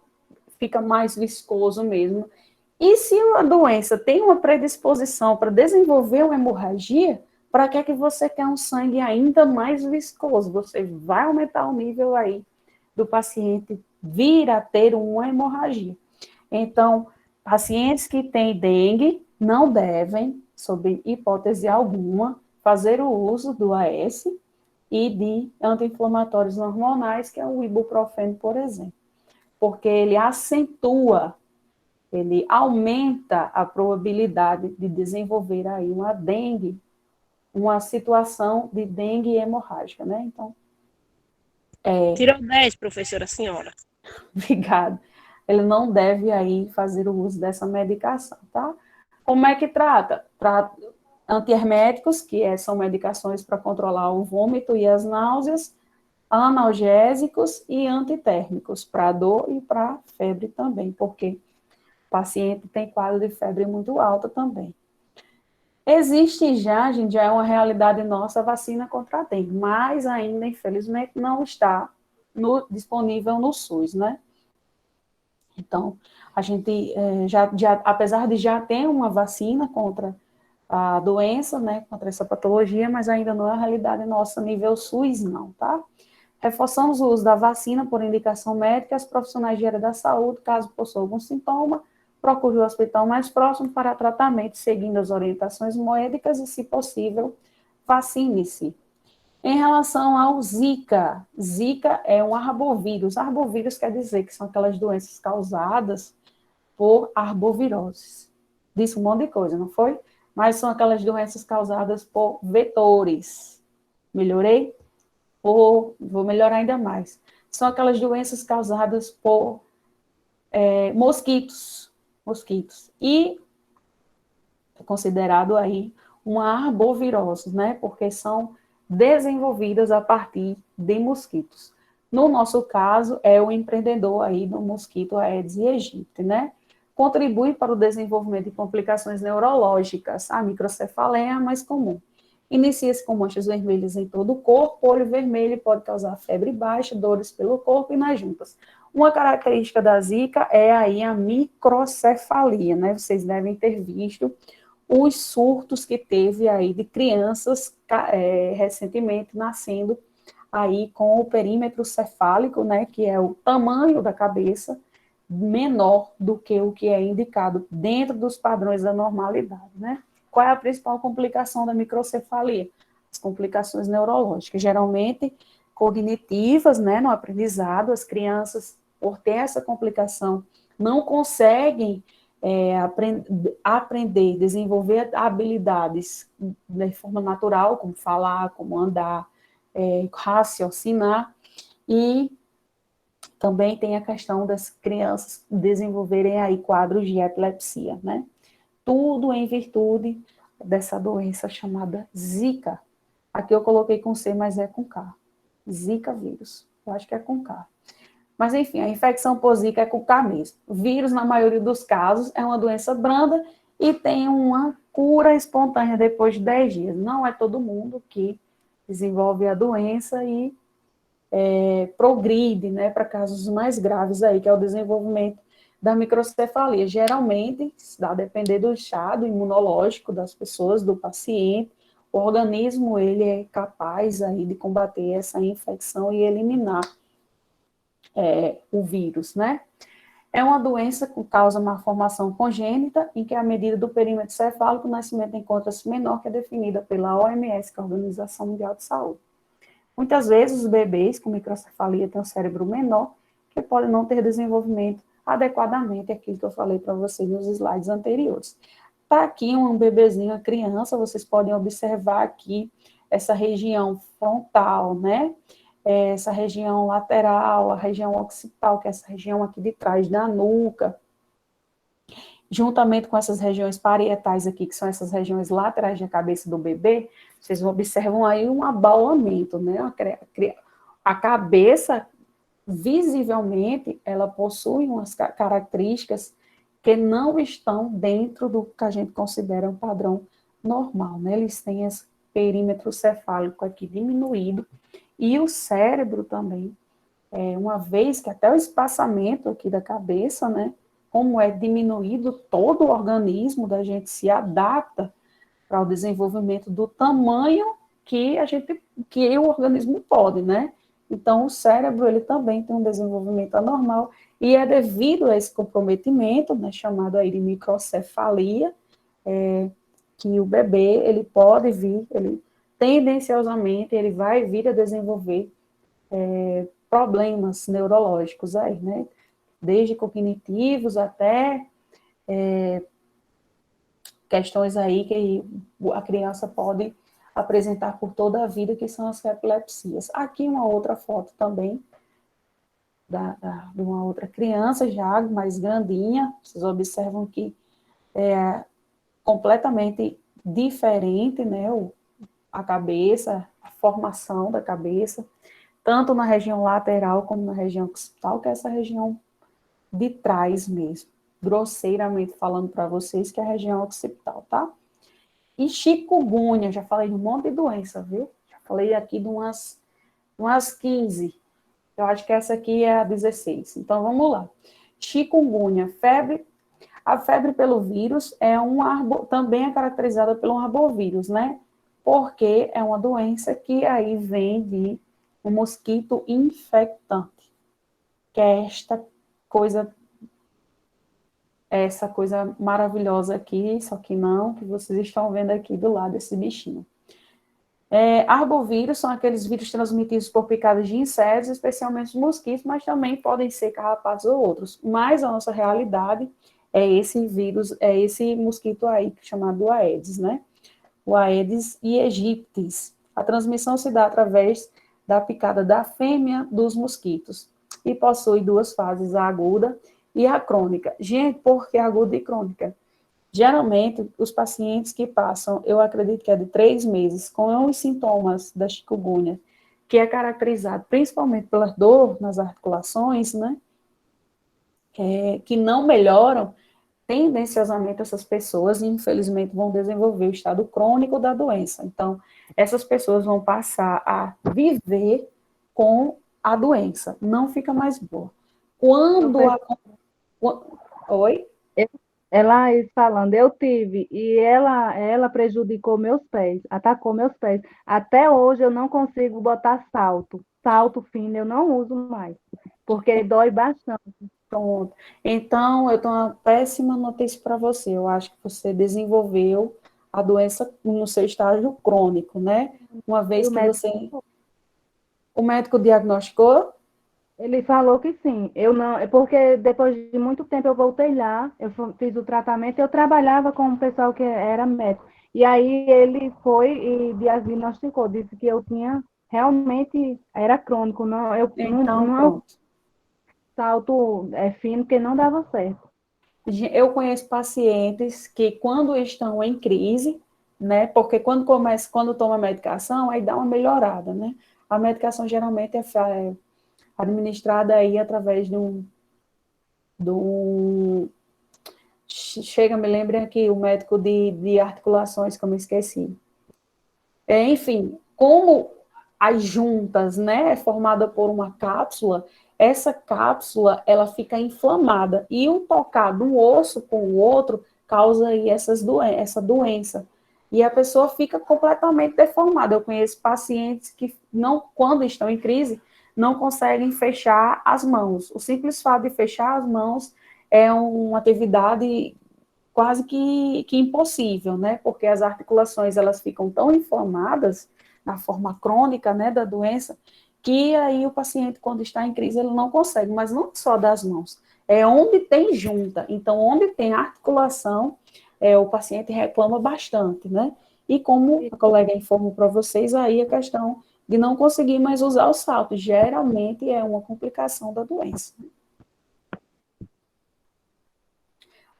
fica mais viscoso mesmo. E se a doença tem uma predisposição para desenvolver uma hemorragia, para que é que você quer um sangue ainda mais viscoso? Você vai aumentar o nível aí do paciente vir a ter uma hemorragia. Então, pacientes que têm dengue não devem, sob hipótese alguma, fazer o uso do AS e de anti-inflamatórios hormonais, que é o ibuprofeno, por exemplo, porque ele acentua, ele aumenta a probabilidade de desenvolver aí uma dengue, uma situação de dengue hemorrágica, né? Então, Tirou 10, professora senhora. obrigada. Ele não deve aí fazer o uso dessa medicação, tá? Como é que trata? Trata antieméticos, que são medicações para controlar o vômito e as náuseas, analgésicos e antitérmicos, para dor e para febre também, porque o paciente tem quadro de febre muito alta também. Existe já, gente, já é uma realidade nossa a vacina contra a dengue, mas ainda, infelizmente, não está disponível no SUS, né? Então, a gente apesar de já ter uma vacina contra a doença, né, contra essa patologia, mas ainda não é a realidade nossa nível SUS, não, tá? Reforçamos o uso da vacina por indicação médica, as profissionais de área da saúde, caso possua algum sintoma, procure o hospital mais próximo para tratamento, seguindo as orientações médicas e, se possível, vacine-se. Em relação ao Zika, Zika é um arbovírus. Arbovírus quer dizer que são aquelas doenças causadas por arboviroses. Disse um monte de coisa, não foi? Mas são aquelas doenças causadas por vetores. Melhorei? Vou melhorar ainda mais. São aquelas doenças causadas por mosquitos. E é considerado aí uma arbovirose, né? Porque são desenvolvidas a partir de mosquitos. No nosso caso, é o empreendedor aí do mosquito Aedes aegypti, né? Contribui para o desenvolvimento de complicações neurológicas. A microcefaleia é a mais comum. Inicia-se com manchas vermelhas em todo o corpo, olho vermelho pode causar febre baixa, dores pelo corpo e nas juntas. Uma característica da Zika é aí a microcefalia, né? Vocês devem ter visto os surtos que teve aí de crianças recentemente nascendo aí com o perímetro cefálico, né, que é o tamanho da cabeça menor do que o que é indicado dentro dos padrões da normalidade, né? Qual é a principal complicação da microcefalia? As complicações neurológicas, geralmente cognitivas, né, no aprendizado, as crianças, por ter essa complicação, não conseguem aprender, desenvolver habilidades de forma natural, como falar, como andar, raciocinar, e também tem a questão das crianças desenvolverem aí quadros de epilepsia, né? Tudo em virtude dessa doença chamada Zika. Aqui eu coloquei com C, mas é com K. Zika vírus. Eu acho que é com K. Mas, enfim, a infecção por Zika é com K mesmo. O vírus, na maioria dos casos, é uma doença branda e tem uma cura espontânea depois de 10 dias. Não é todo mundo que desenvolve a doença e progride, né, para casos mais graves aí, que é o desenvolvimento da microcefalia. Geralmente, a depender do estado imunológico das pessoas, do paciente, o organismo, ele é capaz aí de combater essa infecção e eliminar o vírus, né? É uma doença que causa malformação congênita, em que a medida do perímetro cefálico, o nascimento encontra-se menor que a definida pela OMS, que é a Organização Mundial de Saúde. Muitas vezes os bebês com microcefalia têm um cérebro menor, que pode não ter desenvolvimento adequadamente, aquilo que eu falei para vocês nos slides anteriores. Está aqui um bebezinho, uma criança, vocês podem observar aqui essa região frontal, né? Essa região lateral, a região occipital, que é essa região aqui de trás da nuca, juntamente com essas regiões parietais aqui, que são essas regiões laterais da cabeça do bebê, vocês observam aí um abaulamento, né? A cabeça, visivelmente, ela possui umas características que não estão dentro do que a gente considera um padrão normal, né? Eles têm esse perímetro cefálico aqui diminuído, e o cérebro também, uma vez que até o espaçamento aqui da cabeça, né, como é diminuído, todo o organismo da gente se adapta para o desenvolvimento do tamanho que o organismo pode, né? Então, o cérebro, ele também tem um desenvolvimento anormal, E é devido a esse comprometimento, né, chamado aí de microcefalia, que o bebê, ele pode vir, ele tendenciosamente, ele vai vir a desenvolver problemas neurológicos aí, né? Desde cognitivos até questões aí que a criança pode apresentar por toda a vida, que são as epilepsias. Aqui uma outra foto também, de uma outra criança já mais grandinha, vocês observam que é completamente diferente, né, a cabeça, a formação da cabeça, tanto na região lateral como na região occipital, que é essa região de trás mesmo, grosseiramente falando para vocês, que é a região occipital, tá? E chikungunya, já falei de um monte de doença, viu? Já falei aqui de umas 15. Eu acho que essa aqui é a 16. Então, vamos lá. Chikungunya, febre. A febre pelo vírus também é caracterizada pelo arbovírus, né? Porque é uma doença que aí vem de um mosquito infectante, que é essa coisa maravilhosa aqui, só que não, que vocês estão vendo aqui do lado desse bichinho. Arbovírus são aqueles vírus transmitidos por picadas de insetos, especialmente mosquitos, mas também podem ser carrapatos ou outros. Mas a nossa realidade é esse vírus, é esse mosquito aí, chamado Aedes, né? O Aedes aegypti. A transmissão se dá através da picada da fêmea dos mosquitos e possui duas fases, a aguda e a crônica. Gente, por que aguda e crônica? Geralmente, os pacientes que passam, eu acredito que é de 3 meses, com os sintomas da chikungunya, que é caracterizado principalmente pela dor nas articulações, né, que não melhoram, tendenciosamente essas pessoas, infelizmente, vão desenvolver o estado crônico da doença. Então, essas pessoas vão passar a viver com a doença, não fica mais boa. Quando a... Oi? Ela falando, eu tive, e ela prejudicou meus pés, atacou meus pés. Até hoje eu não consigo botar salto. Salto fino eu não uso mais, porque dói bastante. Pronto. Então, eu tenho uma péssima notícia para você. Eu acho que você desenvolveu a doença no seu estágio crônico, né? Uma vez que você... O médico diagnosticou? Ele falou que sim. Eu não, é porque depois de muito tempo eu voltei lá, fiz o tratamento, eu trabalhava com um pessoal que era médico. E aí ele foi e diagnosticou, disse que eu tinha realmente era crônico, não, eu Então, não pronto. salto fino que não dava certo. Eu conheço pacientes que quando estão em crise, né? Porque quando toma medicação, aí dá uma melhorada, né? A medicação geralmente é administrada aí através chega, me lembrem aqui, o médico de articulações, que eu me esqueci. Enfim, como as juntas, né, é formada por uma cápsula, essa cápsula, ela fica inflamada, e o tocar de um osso com o outro causa aí essa doença. E a pessoa fica completamente deformada. Eu conheço pacientes que, não, quando estão em crise, não conseguem fechar as mãos. O simples fato de fechar as mãos é uma atividade quase que impossível, né? Porque as articulações, elas ficam tão inflamadas na forma crônica, né, da doença, que aí o paciente, quando está em crise, ele não consegue, mas não só das mãos, é onde tem junta. Então, onde tem articulação, o paciente reclama bastante, né? E como a colega informou para vocês, aí a questão de não conseguir mais usar o salto, geralmente é uma complicação da doença.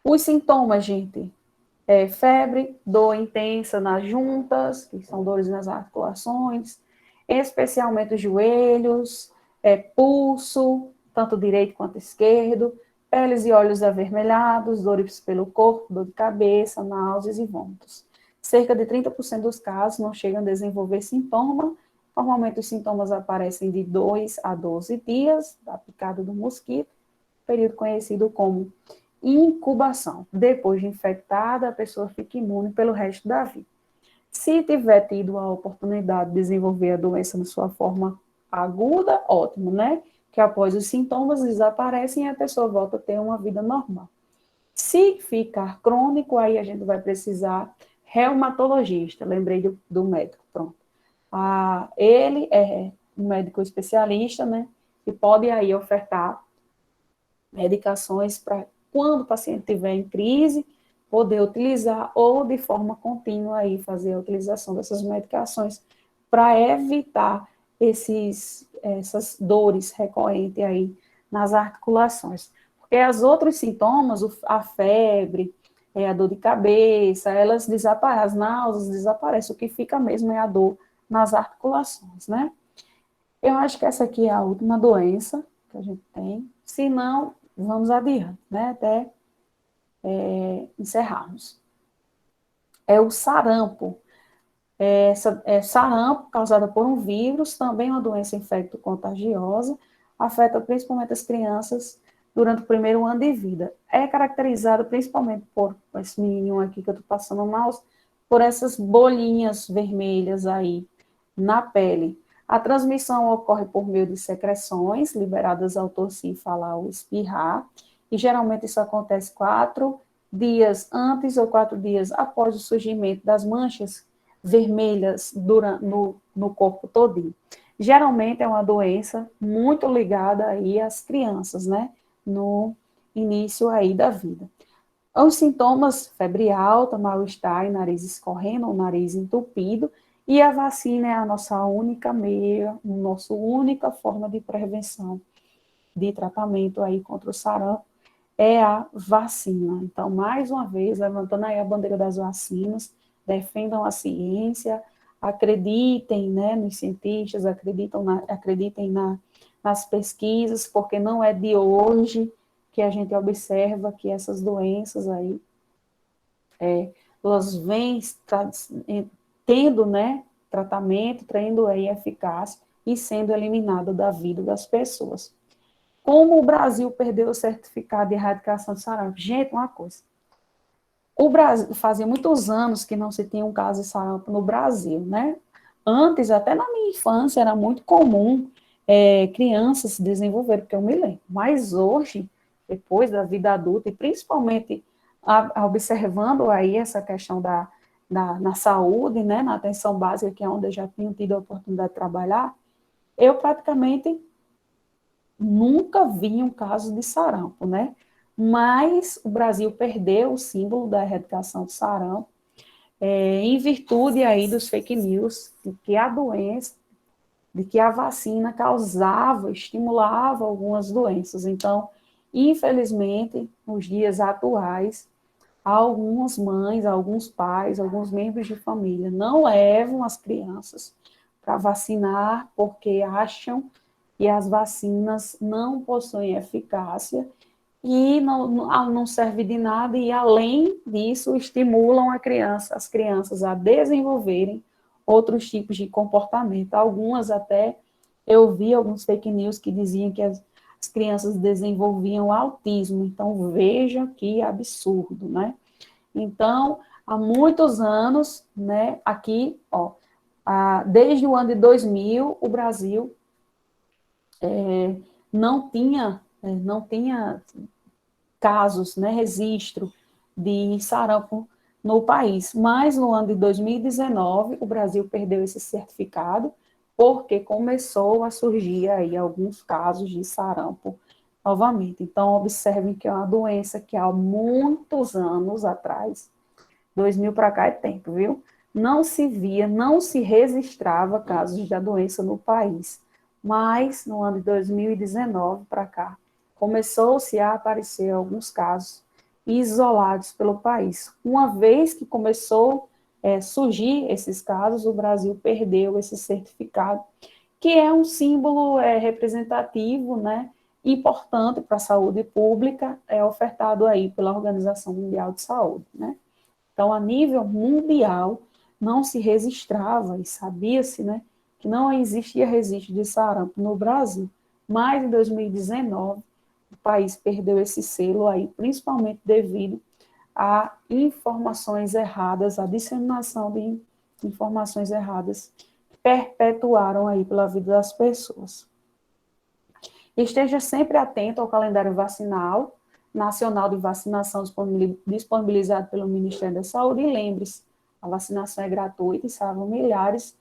Os sintomas, gente, febre, dor intensa nas juntas, que são dores nas articulações, especialmente os joelhos, pulso, tanto direito quanto esquerdo, peles e olhos avermelhados, dores pelo corpo, dor de cabeça, náuseas e vômitos. Cerca de 30% dos casos não chegam a desenvolver sintoma. Normalmente os sintomas aparecem de 2 a 12 dias da picada do mosquito, período conhecido como incubação. Depois de infectada, a pessoa fica imune pelo resto da vida. Se tiver tido a oportunidade de desenvolver a doença na sua forma aguda, ótimo, né? que após os sintomas desaparecem e a pessoa volta a ter uma vida normal. Se ficar crônico, aí a gente vai precisar reumatologista, lembrei do médico, pronto. Ele é um médico especialista, né, e pode aí ofertar medicações para quando o paciente estiver em crise, poder utilizar ou de forma contínua aí fazer a utilização dessas medicações para evitar essas dores recorrentes aí nas articulações. Porque os outros sintomas, a febre, a dor de cabeça, elas desaparecem, as náuseas desaparecem, o que fica mesmo é a dor nas articulações, né? Eu acho que essa aqui é a última doença que a gente tem, se não, vamos adiante, né, até encerrarmos. É o sarampo. Sarampo, causada por um vírus, também é uma doença infecto-contagiosa, afeta principalmente as crianças durante o primeiro ano de vida. É caracterizada principalmente por esse menininho aqui que eu estou passando o mouse, por essas bolinhas vermelhas aí na pele. A transmissão ocorre por meio de secreções liberadas ao tossir, falar ou espirrar, e geralmente isso acontece 4 dias antes ou 4 dias após o surgimento das manchas vermelhas no corpo todinho. Geralmente é uma doença muito ligada aí às crianças, né, no início aí da vida. Os sintomas, febre alta, mal-estar, nariz escorrendo, o nariz entupido, e a vacina é a nossa única meia, nossa única forma de prevenção, de tratamento aí contra o sarampo, é a vacina. Então, mais uma vez, levantando aí a bandeira das vacinas, defendam a ciência, acreditem, né, nos cientistas, acreditem nas pesquisas, porque não é de hoje que a gente observa que essas doenças aí, elas vêm tendo, né, tratamento, tendo aí eficácia e sendo eliminado da vida das pessoas. Como o Brasil perdeu o certificado de erradicação de sarampo? Gente, uma coisa. O Brasil, fazia muitos anos que não se tinha um caso de sarampo no Brasil, né? Antes, até na minha infância, era muito comum crianças se desenvolverem, porque eu me lembro. Mas hoje, depois da vida adulta, e principalmente observando aí essa questão na saúde, né, na atenção básica, que é onde eu já tenho tido a oportunidade de trabalhar, eu praticamente nunca vi um caso de sarampo, né? Mas o Brasil perdeu o símbolo da erradicação do sarampo, em virtude aí dos fake news, de que a doença, de que a vacina causava, estimulava algumas doenças. Então, infelizmente, nos dias atuais, algumas mães, alguns pais, alguns membros de família não levam as crianças para vacinar porque acham que as vacinas não possuem eficácia e não serve de nada, e além disso, estimulam as crianças a desenvolverem outros tipos de comportamento. Algumas até, eu vi alguns fake news que diziam que as crianças desenvolviam autismo, então veja que absurdo, né? Então, há muitos anos, né, aqui, ó, desde o ano de 2000, o Brasil não tinha casos, né, registro de sarampo no país. Mas no ano de 2019, o Brasil perdeu esse certificado porque começou a surgir aí alguns casos de sarampo novamente. Então, observem que é uma doença que há muitos anos atrás, 2000 para cá é tempo, viu? Não se via, não se registrava casos da doença no país. Mas, no ano de 2019 para cá, começou-se a aparecer alguns casos isolados pelo país. Uma vez que começou a surgir esses casos, o Brasil perdeu esse certificado, que é um símbolo representativo, né, importante para a saúde pública, ofertado aí pela Organização Mundial de Saúde, né? Então, a nível mundial, não se registrava e sabia-se, né, que não existia registro de sarampo no Brasil. Mas, em 2019, o país perdeu esse selo aí, principalmente devido a informações erradas, a disseminação de informações erradas que perpetuaram aí pela vida das pessoas. Esteja sempre atento ao calendário vacinal, nacional de vacinação disponibilizado pelo Ministério da Saúde, e lembre-se, a vacinação é gratuita e salva milhares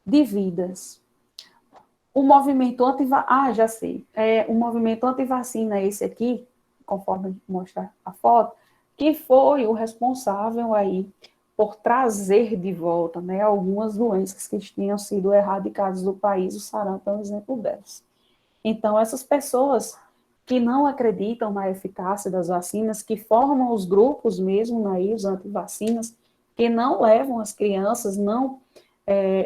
de vidas. O movimento já sei. O movimento antivacina é esse aqui, conforme mostra a foto, que foi o responsável aí por trazer de volta, né, algumas doenças que tinham sido erradicadas do país. O sarampo é um exemplo delas. Então, essas pessoas que não acreditam na eficácia das vacinas, que formam os grupos mesmo, aí, os antivacinas, que não levam as crianças, não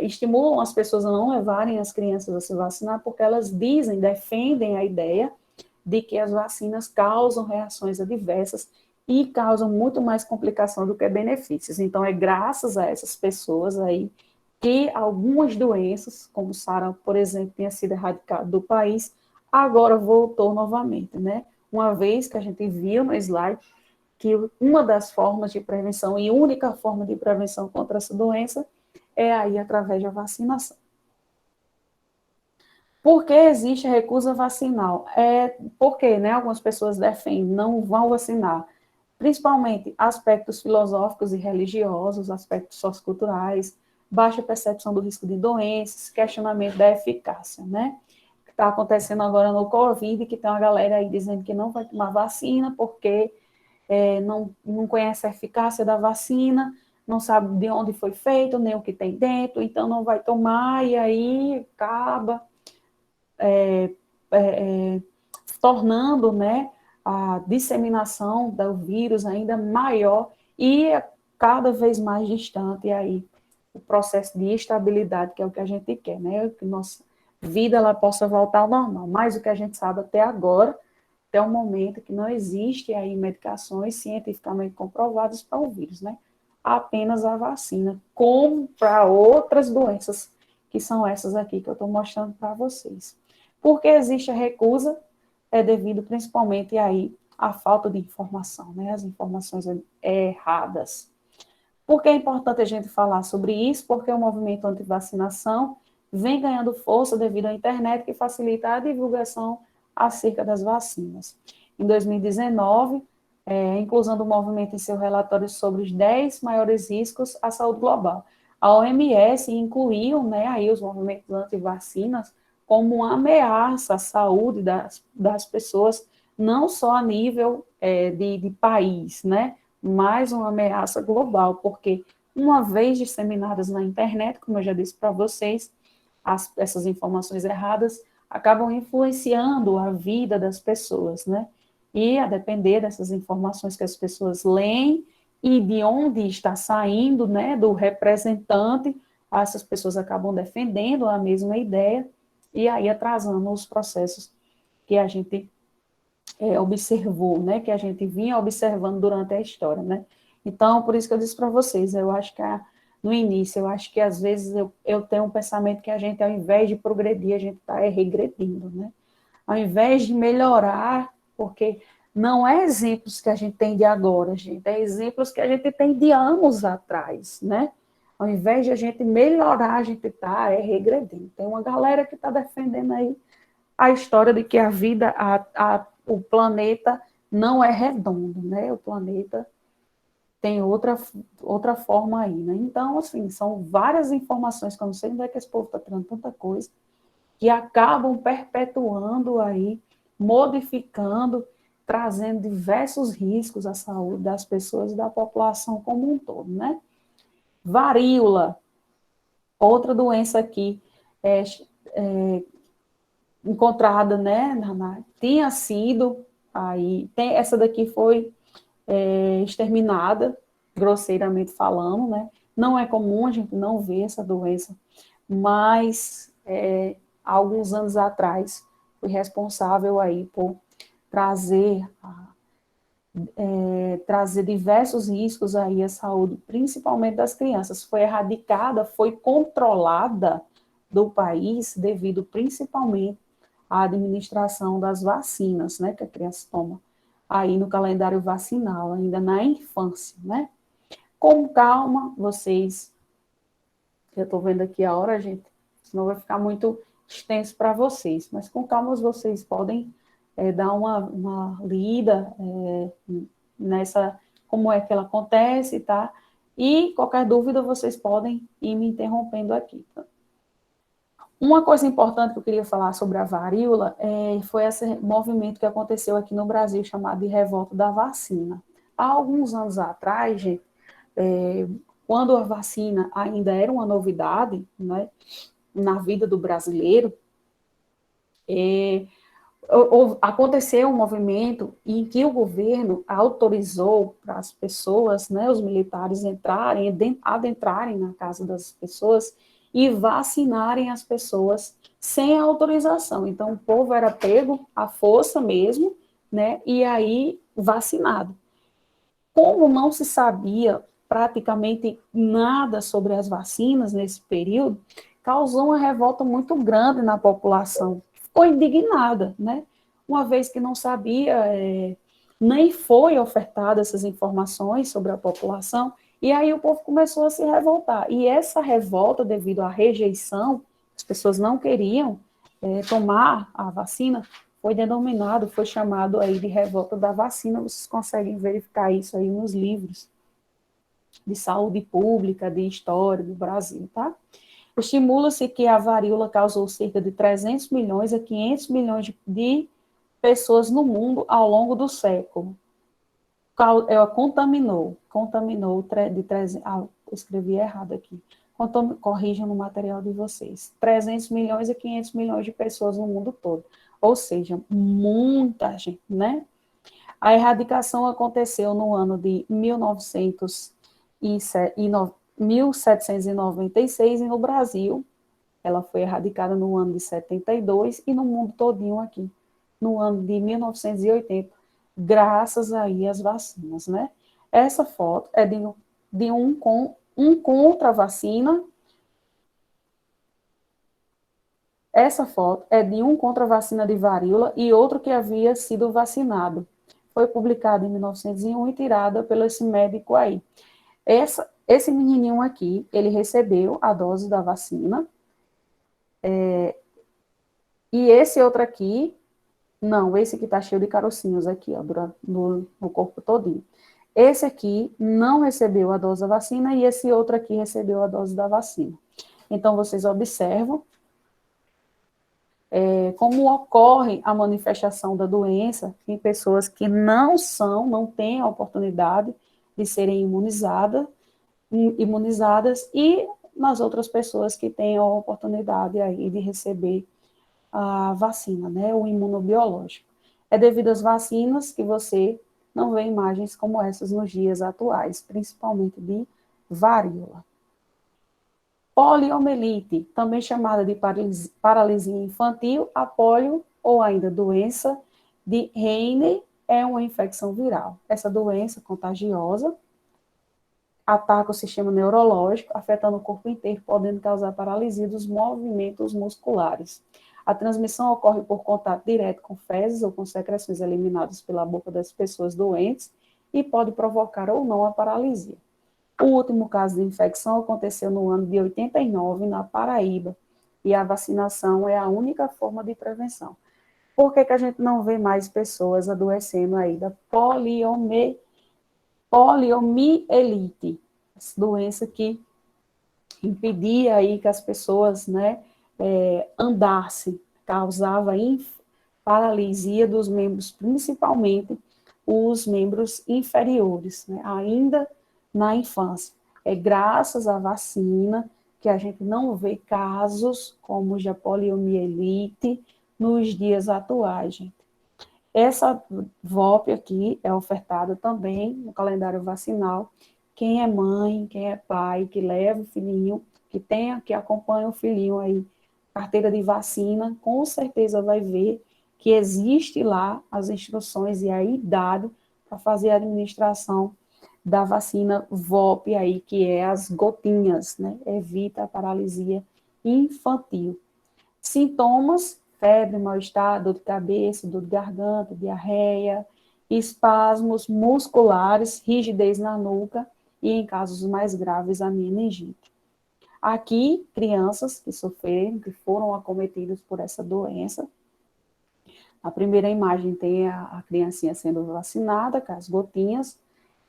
estimulam as pessoas a não levarem as crianças a se vacinar, porque elas defendem a ideia de que as vacinas causam reações adversas e causam muito mais complicação do que benefícios. Então, é graças a essas pessoas aí que algumas doenças, como o sarampo, por exemplo, tinha sido erradicado do país, agora voltou novamente, né? Uma vez que a gente viu no slide que uma das formas de prevenção e única forma de prevenção contra essa doença é aí através da vacinação. Por que existe a recusa vacinal? Porque, né, algumas pessoas defendem, não vão vacinar, principalmente aspectos filosóficos e religiosos, aspectos socioculturais, baixa percepção do risco de doenças, questionamento da eficácia, né? Que está acontecendo agora no Covid, que tem uma galera aí dizendo que não vai tomar vacina porque não conhece a eficácia da vacina, não sabe de onde foi feito, nem o que tem dentro, então não vai tomar, e aí acaba tornando, né, a disseminação do vírus ainda maior e cada vez mais distante, e aí o processo de estabilidade, que é o que a gente quer, né, que nossa vida ela possa voltar ao normal, mas o que a gente sabe até agora, até o momento que não existe aí medicações cientificamente comprovadas para o vírus, né, apenas a vacina, como para outras doenças, que são essas aqui que eu estou mostrando para vocês. Por que existe a recusa? É devido principalmente aí à falta de informação, né? As informações erradas. Por que é importante a gente falar sobre isso? Porque o movimento anti-vacinação vem ganhando força devido à internet, que facilita a divulgação acerca das vacinas. Em 2019, a inclusão do movimento em seu relatório sobre os 10 maiores riscos à saúde global. A OMS incluiu, né, aí os movimentos anti-vacinas como uma ameaça à saúde das pessoas, não só a nível de país, né, mas uma ameaça global, porque uma vez disseminadas na internet, como eu já disse para vocês, essas informações erradas acabam influenciando a vida das pessoas, né, e a depender dessas informações que as pessoas leem e de onde está saindo, né, do representante, essas pessoas acabam defendendo a mesma ideia, e aí atrasando os processos que a gente observou, né, que a gente vinha observando durante a história, né. Então, por isso que eu disse para vocês, eu acho que no início, eu acho que às vezes eu tenho um pensamento que a gente, ao invés de progredir, a gente está regredindo, né. Ao invés de melhorar, porque não é exemplos que a gente tem de agora, gente, é exemplos que a gente tem de anos atrás, né. Ao invés de a gente melhorar, a gente está regredindo. Tem uma galera que está defendendo aí a história de que a vida, o planeta não é redondo, né? O planeta tem outra forma aí, né? Então, assim, são várias informações, que eu não sei onde é que esse povo está tirando tanta coisa, que acabam perpetuando aí, modificando, trazendo diversos riscos à saúde das pessoas e da população como um todo, né? Varíola, outra doença aqui, encontrada, né, tinha sido, essa daqui foi exterminada, grosseiramente falando, né, não é comum, a gente não vê essa doença, mas há alguns anos atrás foi responsável aí por trazer diversos riscos aí à saúde, principalmente das crianças. Foi erradicada, foi controlada do país devido principalmente à administração das vacinas, né, que a criança toma aí no calendário vacinal, ainda na infância, né. Com calma, vocês, eu estou vendo aqui a hora, gente, senão vai ficar muito extenso para vocês, mas com calma vocês podem dar uma lida nessa, como é que ela acontece, tá? E qualquer dúvida vocês podem ir me interrompendo aqui, tá? Uma coisa importante que eu queria falar sobre a varíola foi esse movimento que aconteceu aqui no Brasil, chamado de revolta da vacina. Há alguns anos atrás, gente, quando a vacina ainda era uma novidade, né, na vida do brasileiro, aconteceu um movimento em que o governo autorizou para as pessoas, né, os militares adentrarem na casa das pessoas e vacinarem as pessoas sem autorização. Então, o povo era pego à força mesmo, né, e aí vacinado. Como não se sabia praticamente nada sobre as vacinas nesse período, causou uma revolta muito grande na população. Ficou indignada, né? Uma vez que não sabia, nem foi ofertada essas informações sobre a população, e aí o povo começou a se revoltar. E essa revolta, devido à rejeição, as pessoas não queriam tomar a vacina, foi chamado aí de revolta da vacina. Vocês conseguem verificar isso aí nos livros de saúde pública, de história do Brasil, tá? Estimula-se que a varíola causou cerca de 300 milhões a 500 milhões de pessoas no mundo ao longo do século. Contaminou de 300, eu escrevi errado aqui. Corrijam no material de vocês. 300 milhões a 500 milhões de pessoas no mundo todo. Ou seja, muita gente, né? A erradicação aconteceu no ano de 1796 e no Brasil ela foi erradicada no ano de 72 e no mundo todinho aqui, no ano de 1980, graças aí às vacinas, né? Essa foto é de um contra a vacina. Essa foto é de um contra a vacina de varíola e outro que havia sido vacinado. Foi publicada em 1901 e tirada pelo esse médico aí. Esse menininho aqui, ele recebeu a dose da vacina. E esse outro aqui, não, esse que tá cheio de carocinhos aqui, ó, no corpo todinho. Esse aqui não recebeu a dose da vacina e esse outro aqui recebeu a dose da vacina. Então, vocês observam como ocorre a manifestação da doença em pessoas que não têm a oportunidade de serem imunizadas e nas outras pessoas que têm a oportunidade aí de receber a vacina, né, o imunobiológico. É devido às vacinas que você não vê imagens como essas nos dias atuais, principalmente de varíola. Poliomielite, também chamada de paralisia infantil, a polio, ou ainda doença de Raynaud, é uma infecção viral. Essa doença contagiosa ataca o sistema neurológico, afetando o corpo inteiro, podendo causar paralisia dos movimentos musculares. A transmissão ocorre por contato direto com fezes ou com secreções eliminadas pela boca das pessoas doentes e pode provocar ou não a paralisia. O último caso de infecção aconteceu no ano de 89, na Paraíba, e a vacinação é a única forma de prevenção. Por que a gente não vê mais pessoas adoecendo aí da poliomielite? Essa doença que impedia aí que as pessoas, né, andassem, causava paralisia dos membros, principalmente os membros inferiores, né, ainda na infância. É graças à vacina que a gente não vê casos como a poliomielite nos dias atuais, gente. Essa VOP aqui é ofertada também no calendário vacinal. Quem é mãe, quem é pai, que leva o filhinho, que acompanha o filhinho aí, carteira de vacina, com certeza vai ver que existe lá as instruções e a idade para fazer a administração da vacina VOP aí, que é as gotinhas, né? Evita a paralisia infantil. Sintomas: febre, mal-estar, dor de cabeça, dor de garganta, diarreia, espasmos musculares, rigidez na nuca e, em casos mais graves, a meningite. Aqui, crianças que sofreram, que foram acometidas por essa doença. A primeira imagem tem a criancinha sendo vacinada, com as gotinhas,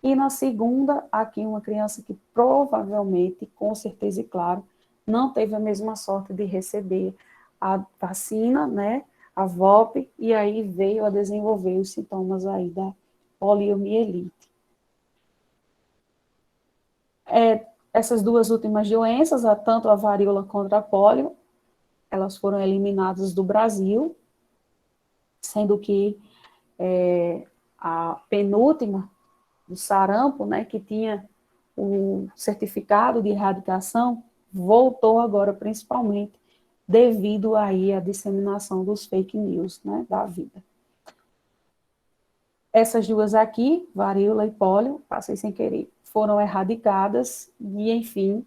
e na segunda, aqui uma criança que provavelmente, com certeza e claro, não teve a mesma sorte de receber a vacina, né, a VOP, e aí veio a desenvolver os sintomas aí da poliomielite. Essas duas últimas doenças, tanto a varíola quanto a polio, elas foram eliminadas do Brasil, sendo que a penúltima, do sarampo, né, que tinha o certificado de erradicação, voltou agora principalmente devido aí à disseminação dos fake news, né, da vida. Essas duas aqui, varíola e pólio, passei sem querer, foram erradicadas e, enfim,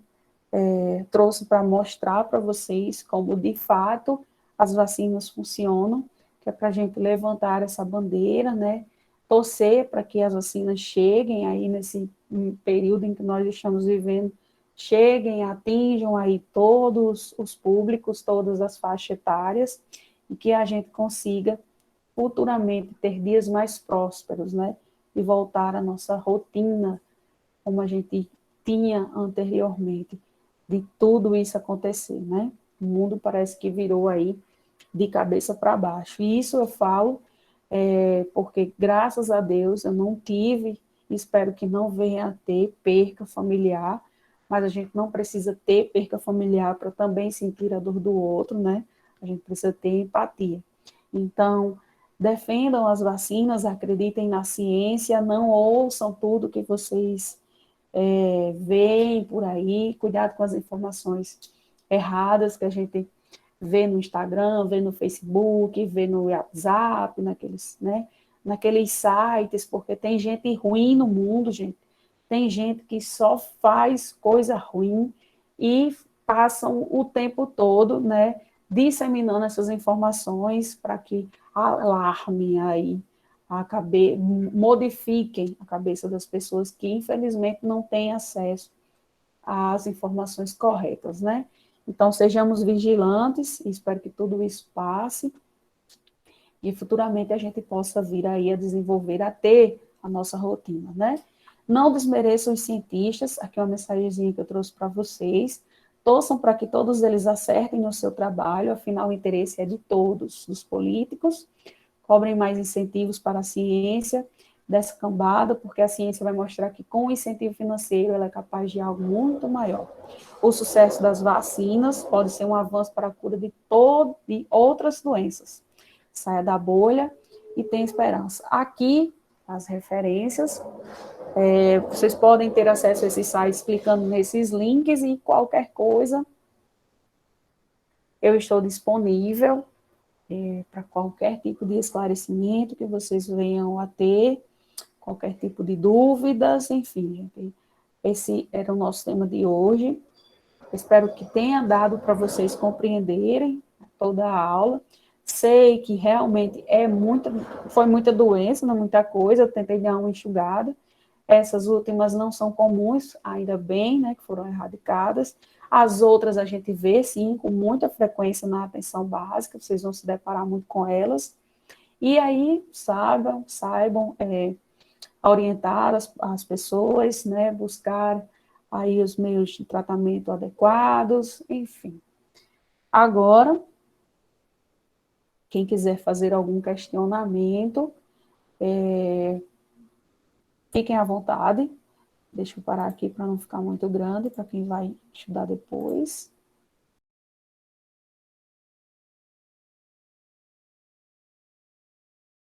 trouxe para mostrar para vocês como, de fato, as vacinas funcionam, que é para a gente levantar essa bandeira, né, torcer para que as vacinas cheguem aí nesse período em que nós estamos vivendo, cheguem, atinjam aí todos os públicos, todas as faixas etárias, e que a gente consiga futuramente ter dias mais prósperos, né, e voltar à nossa rotina, como a gente tinha anteriormente, de tudo isso acontecer, né? O mundo parece que virou aí de cabeça para baixo. E isso eu falo porque, graças a Deus, eu não tive, espero que não venha a ter perca familiar, mas a gente não precisa ter perca familiar para também sentir a dor do outro, né? A gente precisa ter empatia. Então, defendam as vacinas, acreditem na ciência, não ouçam tudo que vocês veem por aí, cuidado com as informações erradas que a gente vê no Instagram, vê no Facebook, vê no WhatsApp, naqueles sites, porque tem gente ruim no mundo, gente. Tem gente que só faz coisa ruim e passam o tempo todo, né, disseminando essas informações para que alarmem aí modifiquem a cabeça das pessoas que, infelizmente, não têm acesso às informações corretas, né? Então, sejamos vigilantes, espero que tudo isso passe, e futuramente a gente possa vir aí a desenvolver, a ter a nossa rotina, né? Não desmereçam os cientistas, aqui é uma mensagenzinha que eu trouxe para vocês, torçam para que todos eles acertem no seu trabalho, afinal o interesse é de todos, dos políticos, cobrem mais incentivos para a ciência dessa cambada, porque a ciência vai mostrar que com o incentivo financeiro ela é capaz de algo muito maior. O sucesso das vacinas pode ser um avanço para a cura de outras doenças. Saia da bolha e tenha esperança. Aqui, as referências, vocês podem ter acesso a esses sites clicando nesses links e qualquer coisa, eu estou disponível para qualquer tipo de esclarecimento que vocês venham a ter, qualquer tipo de dúvidas, enfim, gente, esse era o nosso tema de hoje. Espero que tenha dado para vocês compreenderem toda a aula. Sei que realmente foi muita doença, não muita coisa, eu tentei dar uma enxugada. Essas últimas não são comuns, ainda bem, né, que foram erradicadas. As outras a gente vê, sim, com muita frequência na atenção básica, vocês vão se deparar muito com elas. E aí, saibam orientar as pessoas, né, buscar aí os meios de tratamento adequados, enfim. Agora, quem quiser fazer algum questionamento, fiquem à vontade. Deixa eu parar aqui para não ficar muito grande, para quem vai estudar depois.